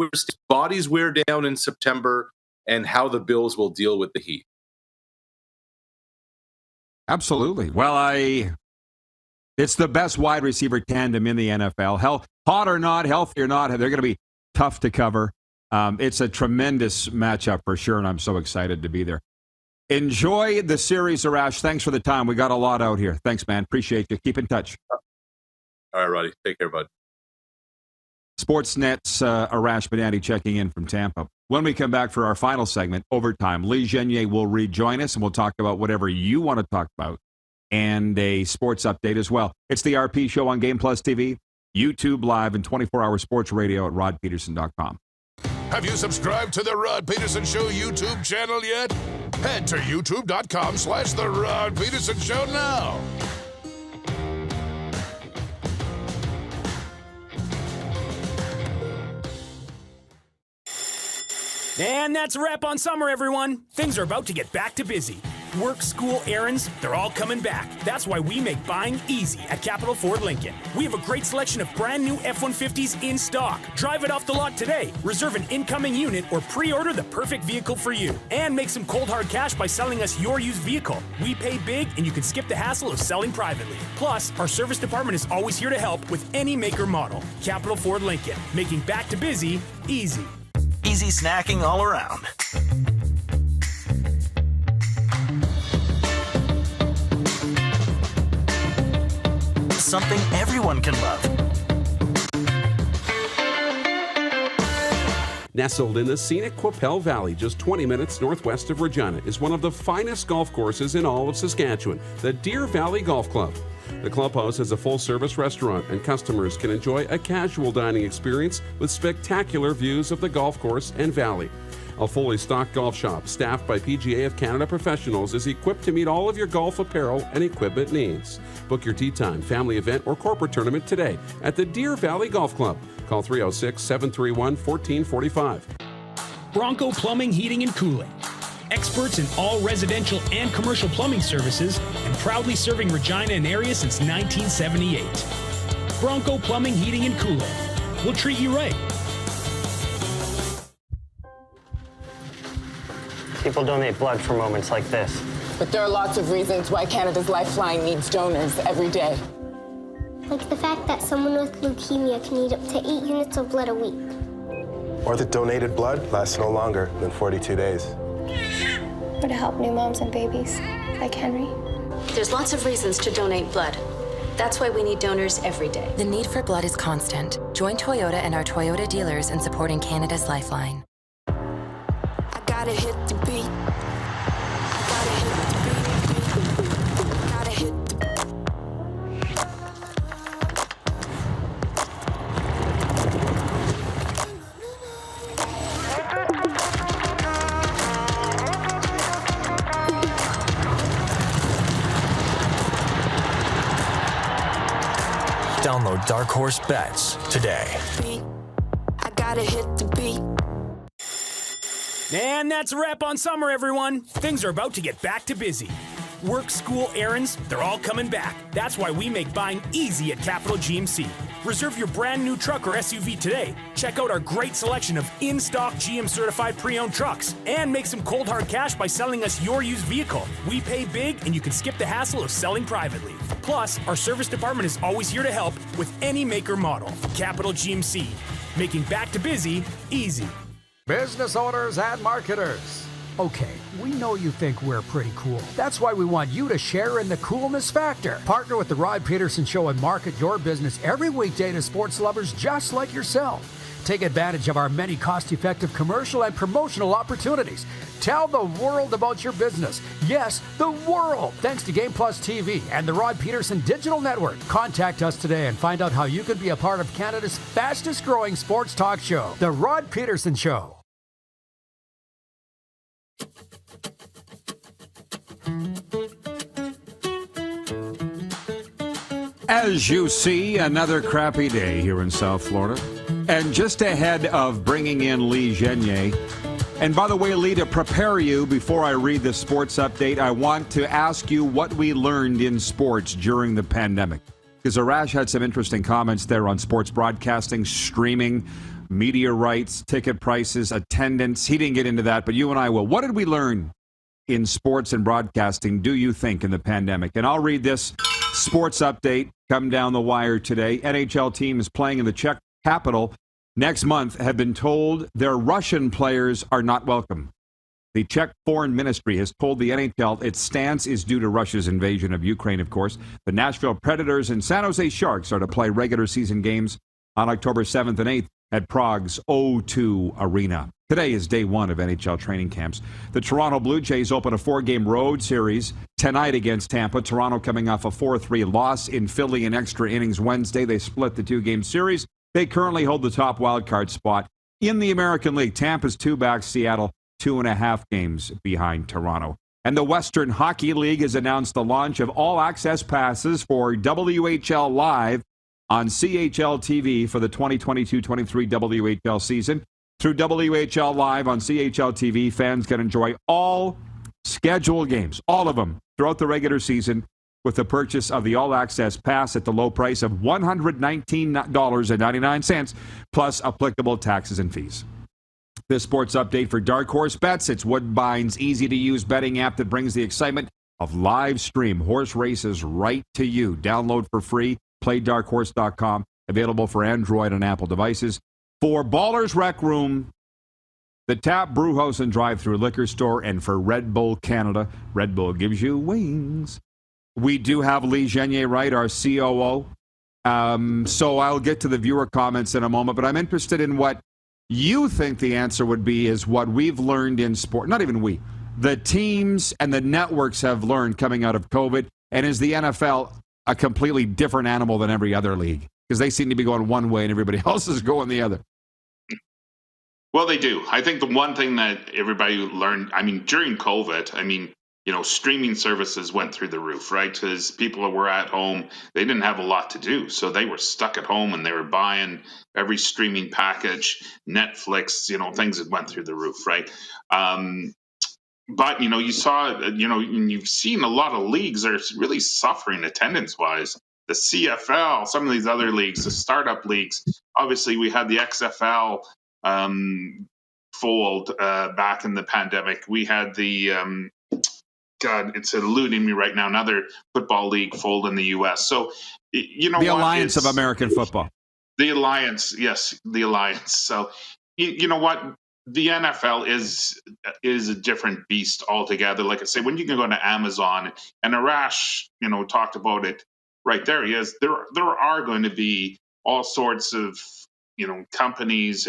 bodies wear down in September, and how the Bills will deal with the heat. Absolutely. Well, it's the best wide receiver tandem in the NFL. Hot or not, healthy or not, they're going to be tough to cover. It's a tremendous matchup for sure, and I'm so excited to be there. Enjoy the series, Arash. Thanks for the time. We got a lot out here. Thanks, man. Appreciate you. Keep in touch. All right, Roddy. Take care, bud. Sportsnet's Arash Madani checking in from Tampa. When we come back for our final segment, Overtime, Lee Genier will rejoin us, and we'll talk about whatever you want to talk about and a sports update as well. It's the RP Show on Game Plus TV, YouTube Live, and 24-hour sports radio at rodpeterson.com. Have you subscribed to the Rod Peterson Show YouTube channel yet? Head to youtube.com/The Rod Peterson Show now. And that's a wrap on summer, everyone. Things are about to get back to busy. Work, school, errands, they're all coming back. That's why we make buying easy at Capital Ford Lincoln. We have a great selection of brand new F-150s in stock. Drive it off the lot today. Reserve an incoming unit or pre-order the perfect vehicle for you. And make some cold hard cash by selling us your used vehicle. We pay big and you can skip the hassle of selling privately. Plus, our service department is always here to help with any make or model. Capital Ford Lincoln, making back to busy easy. Easy snacking all around. Something everyone can love. Nestled in the scenic Qu'Appelle Valley, just 20 minutes northwest of Regina, is one of the finest golf courses in all of Saskatchewan, the Deer Valley Golf Club. The clubhouse has a full-service restaurant, and customers can enjoy a casual dining experience with spectacular views of the golf course and valley. A fully stocked golf shop, staffed by PGA of Canada professionals, is equipped to meet all of your golf apparel and equipment needs. Book your tee time, family event, or corporate tournament today at the Deer Valley Golf Club. Call 306-731-1445. Bronco Plumbing, Heating, and Cooling. Experts in all residential and commercial plumbing services and proudly serving Regina and area since 1978. Bronco Plumbing, Heating, and Cooling. We'll treat you right. People donate blood for moments like this. But there are lots of reasons why Canada's Lifeline needs donors every day. Like the fact that someone with leukemia can need up to 8 units of blood a week. Or that donated blood lasts no longer than 42 days. Or to help new moms and babies, like Henry. There's lots of reasons to donate blood. That's why we need donors every day. The need for blood is constant. Join Toyota and our Toyota dealers in supporting Canada's Lifeline. I gotta hit the beat. I gotta hit the beat. Gotta hit the Download Dark Horse Bets today. beat. I gotta hit the beat. And that's a wrap on summer, everyone. Things are about to get back to busy. Work, school, errands, they're all coming back. That's why we make buying easy at Capital GMC. Reserve your brand new truck or SUV today. Check out our great selection of in-stock GM-certified pre-owned trucks. And make some cold hard cash by selling us your used vehicle. We pay big and you can skip the hassle of selling privately. Plus, our service department is always here to help with any make or model. Capital GMC, making back to busy easy. Business owners and marketers. Okay, we know you think we're pretty cool. That's why we want you to share in the coolness factor. Partner with the Rod Peterson Show and market your business every weekday to sports lovers just like yourself. Take advantage of our many cost-effective commercial and promotional opportunities. Tell the world about your business. Yes, the world. Thanks to Game Plus TV and the Rod Pedersen Digital Network. Contact us today and find out how you can be a part of Canada's fastest-growing sports talk show, The Rod Pedersen Show. As you see, another crappy day here in South Florida. And just ahead of bringing in Lee Genier, and by the way, Lee, to prepare you before I read the sports update, I want to ask you what we learned in sports during the pandemic. Because Arash had some interesting comments there on sports broadcasting, streaming, media rights, ticket prices, attendance. He didn't get into that, but you and I will. What did we learn in sports and broadcasting, do you think, in the pandemic? And I'll read this sports update come down the wire today. NHL teams playing in the Czech capital next month have been told their Russian players are not welcome. The Czech Foreign Ministry has told the NHL its stance is due to Russia's invasion of Ukraine, of course. The Nashville Predators and San Jose Sharks are to play regular season games on October 7th and 8th at Prague's O2 Arena. Today is day one of NHL training camps. The Toronto Blue Jays open a 4-game road series tonight against Tampa. Toronto coming off a 4-3 loss in Philly in extra innings Wednesday. They split the 2-game series. They currently hold the top wildcard spot in the American League. Tampa's 2 back, Seattle 2.5 games behind Toronto. And the Western Hockey League has announced the launch of all-access passes for WHL Live on CHL TV for the 2022-23 WHL season. Through WHL Live on CHL TV, fans can enjoy all scheduled games, all of them, throughout the regular season with the purchase of the all-access pass at the low price of $119.99 plus applicable taxes and fees. This sports update for Dark Horse Bets. It's Woodbine's easy-to-use betting app that brings the excitement of live stream horse races right to you. Download for free. PlayDarkHorse.com. Available for Android and Apple devices. For Ballers Rec Room, the Tap Brewhouse and Drive-Thru Liquor Store, and for Red Bull Canada, Red Bull gives you wings. We do have Lee Genier, right, our COO. So I'll get to the viewer comments in a moment, but I'm interested in what you think the answer would be is what we've learned in sport. Not even we. The teams and the networks have learned coming out of COVID, and is the NFL a completely different animal than every other league? Because they seem to be going one way and everybody else is going the other. Well, they do. I think the one thing that everybody learned, during COVID, streaming services went through the roof, right? Because people were at home. They didn't have a lot to do. So they were stuck at home and they were buying every streaming package, Netflix, things that went through the roof, right? But, you saw, you've seen a lot of leagues are really suffering attendance-wise. The CFL, some of these other leagues, the startup leagues. Obviously, we had the XFL fold back in the pandemic. We had the, God, it's eluding me right now, another football league fold in the U.S. So, the Alliance of American Football. The Alliance, yes, the Alliance. So, you know what? The NFL is a different beast altogether. Like I say, when you can go to Amazon, and Arash, talked about it right there. He is. There are going to be all sorts of, companies.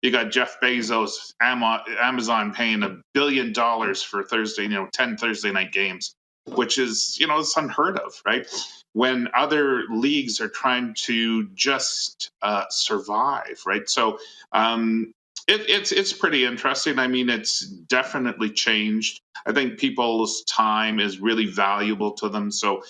You got Jeff Bezos, Amazon paying $1 billion for Thursday, 10 Thursday night games, which is, it's unheard of, right? When other leagues are trying to just survive, right? So, It's pretty interesting. It's definitely changed. I think people's time is really valuable to them. So,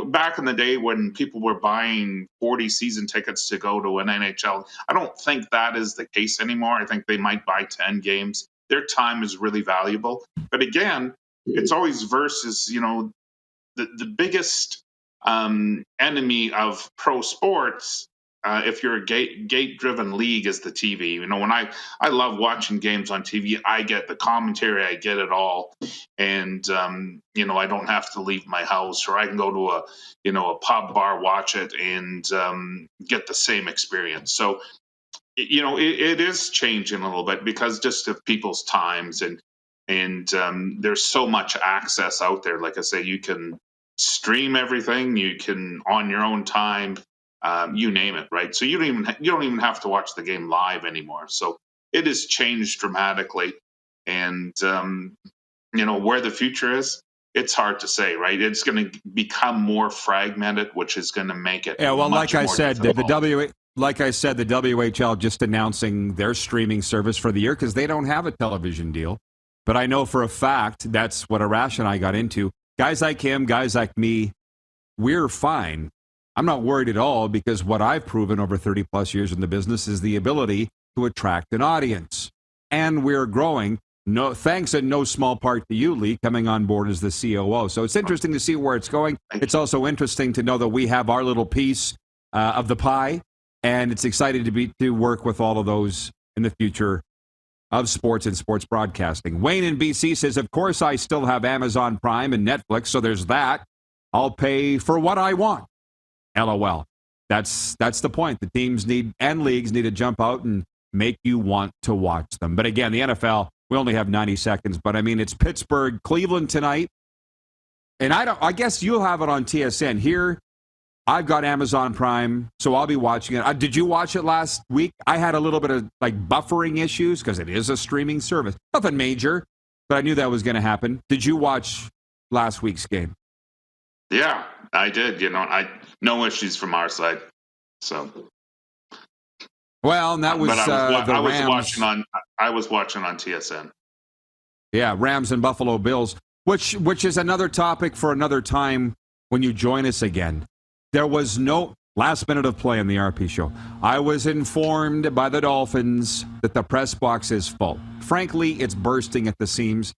back in the day when people were buying 40 season tickets to go to an NHL, I don't think that is the case anymore. I think they might buy 10 games. Their time is really valuable. But again, it's always versus, the biggest enemy of pro sports. If you're a gate-driven league, is the TV. When I love watching games on TV, I get the commentary, I get it all, and I don't have to leave my house, or I can go to a pub bar, watch it, and get the same experience. So, it is changing a little bit because just of people's times and there's so much access out there. Like I say, you can stream everything, you can on your own time. you name it, right? So you don't even have to watch the game live anymore. So it has changed dramatically, and where the future is, it's hard to say, right? It's going to become more fragmented, which is going to make it. Yeah, well, much like I more said, difficult. the WHL just announcing their streaming service for the year because they don't have a television deal. But I know for a fact that's what Arash and I got into. Guys like him, guys like me, we're fine. I'm not worried at all because what I've proven over 30 plus years in the business is the ability to attract an audience. And we're growing. No, thanks in no small part to you, Lee, coming on board as the COO. So it's interesting to see where it's going. It's also interesting to know that we have our little piece of the pie, and it's exciting to work with all of those in the future of sports and sports broadcasting. Wayne in BC says, of course, I still have Amazon Prime and Netflix, so there's that. I'll pay for what I want. LOL. That's the point. The teams and leagues need to jump out and make you want to watch them. But again, the NFL, we only have 90 seconds, but I mean, it's Pittsburgh, Cleveland tonight. And I guess you'll have it on TSN. Here, I've got Amazon Prime, so I'll be watching it. Did you watch it last week? I had a little bit of buffering issues because it is a streaming service. Nothing major, but I knew that was going to happen. Did you watch last week's game? Yeah, I did. No issues from our side. So. Well, and that was I was watching on TSN. Yeah, Rams and Buffalo Bills, which is another topic for another time when you join us again. There was no last minute of play in the RP show. I was informed by the Dolphins that the press box is full. Frankly, it's bursting at the seams.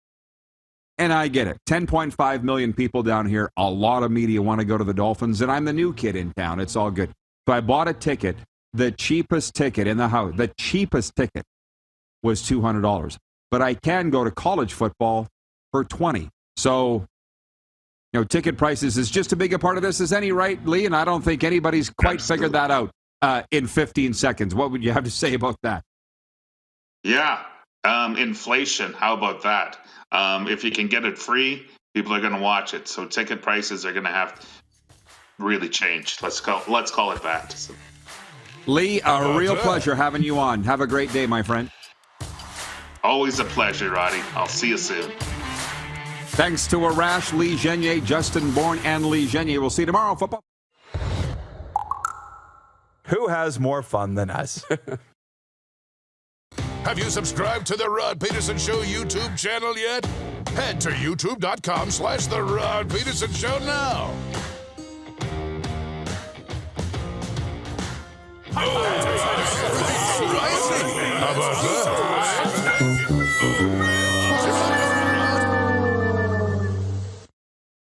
And I get it. 10.5 million people down here. A lot of media want to go to the Dolphins, and I'm the new kid in town. It's all good. So I bought a ticket. The cheapest ticket in the house, the cheapest ticket was $200. But I can go to college football for $20. So, ticket prices is just as big a part of this as any, right, Lee? And I don't think anybody's quite figured that out in 15 seconds. What would you have to say about that? Yeah. Inflation. How about that? If you can get it free, people are going to watch it. So ticket prices are going to have to really change. Let's call it that. So. Lee, a real pleasure having you on. Have a great day, my friend. Always a pleasure, Roddy. I'll see you soon. Thanks to Arash, Lee Genier, Justin Bourne, and Lee Genier. We'll see you tomorrow. Football. Who has more fun than us? Have you subscribed to the Rod Pedersen Show YouTube channel yet? Head to youtube.com/The Rod Pedersen Show now. How about that?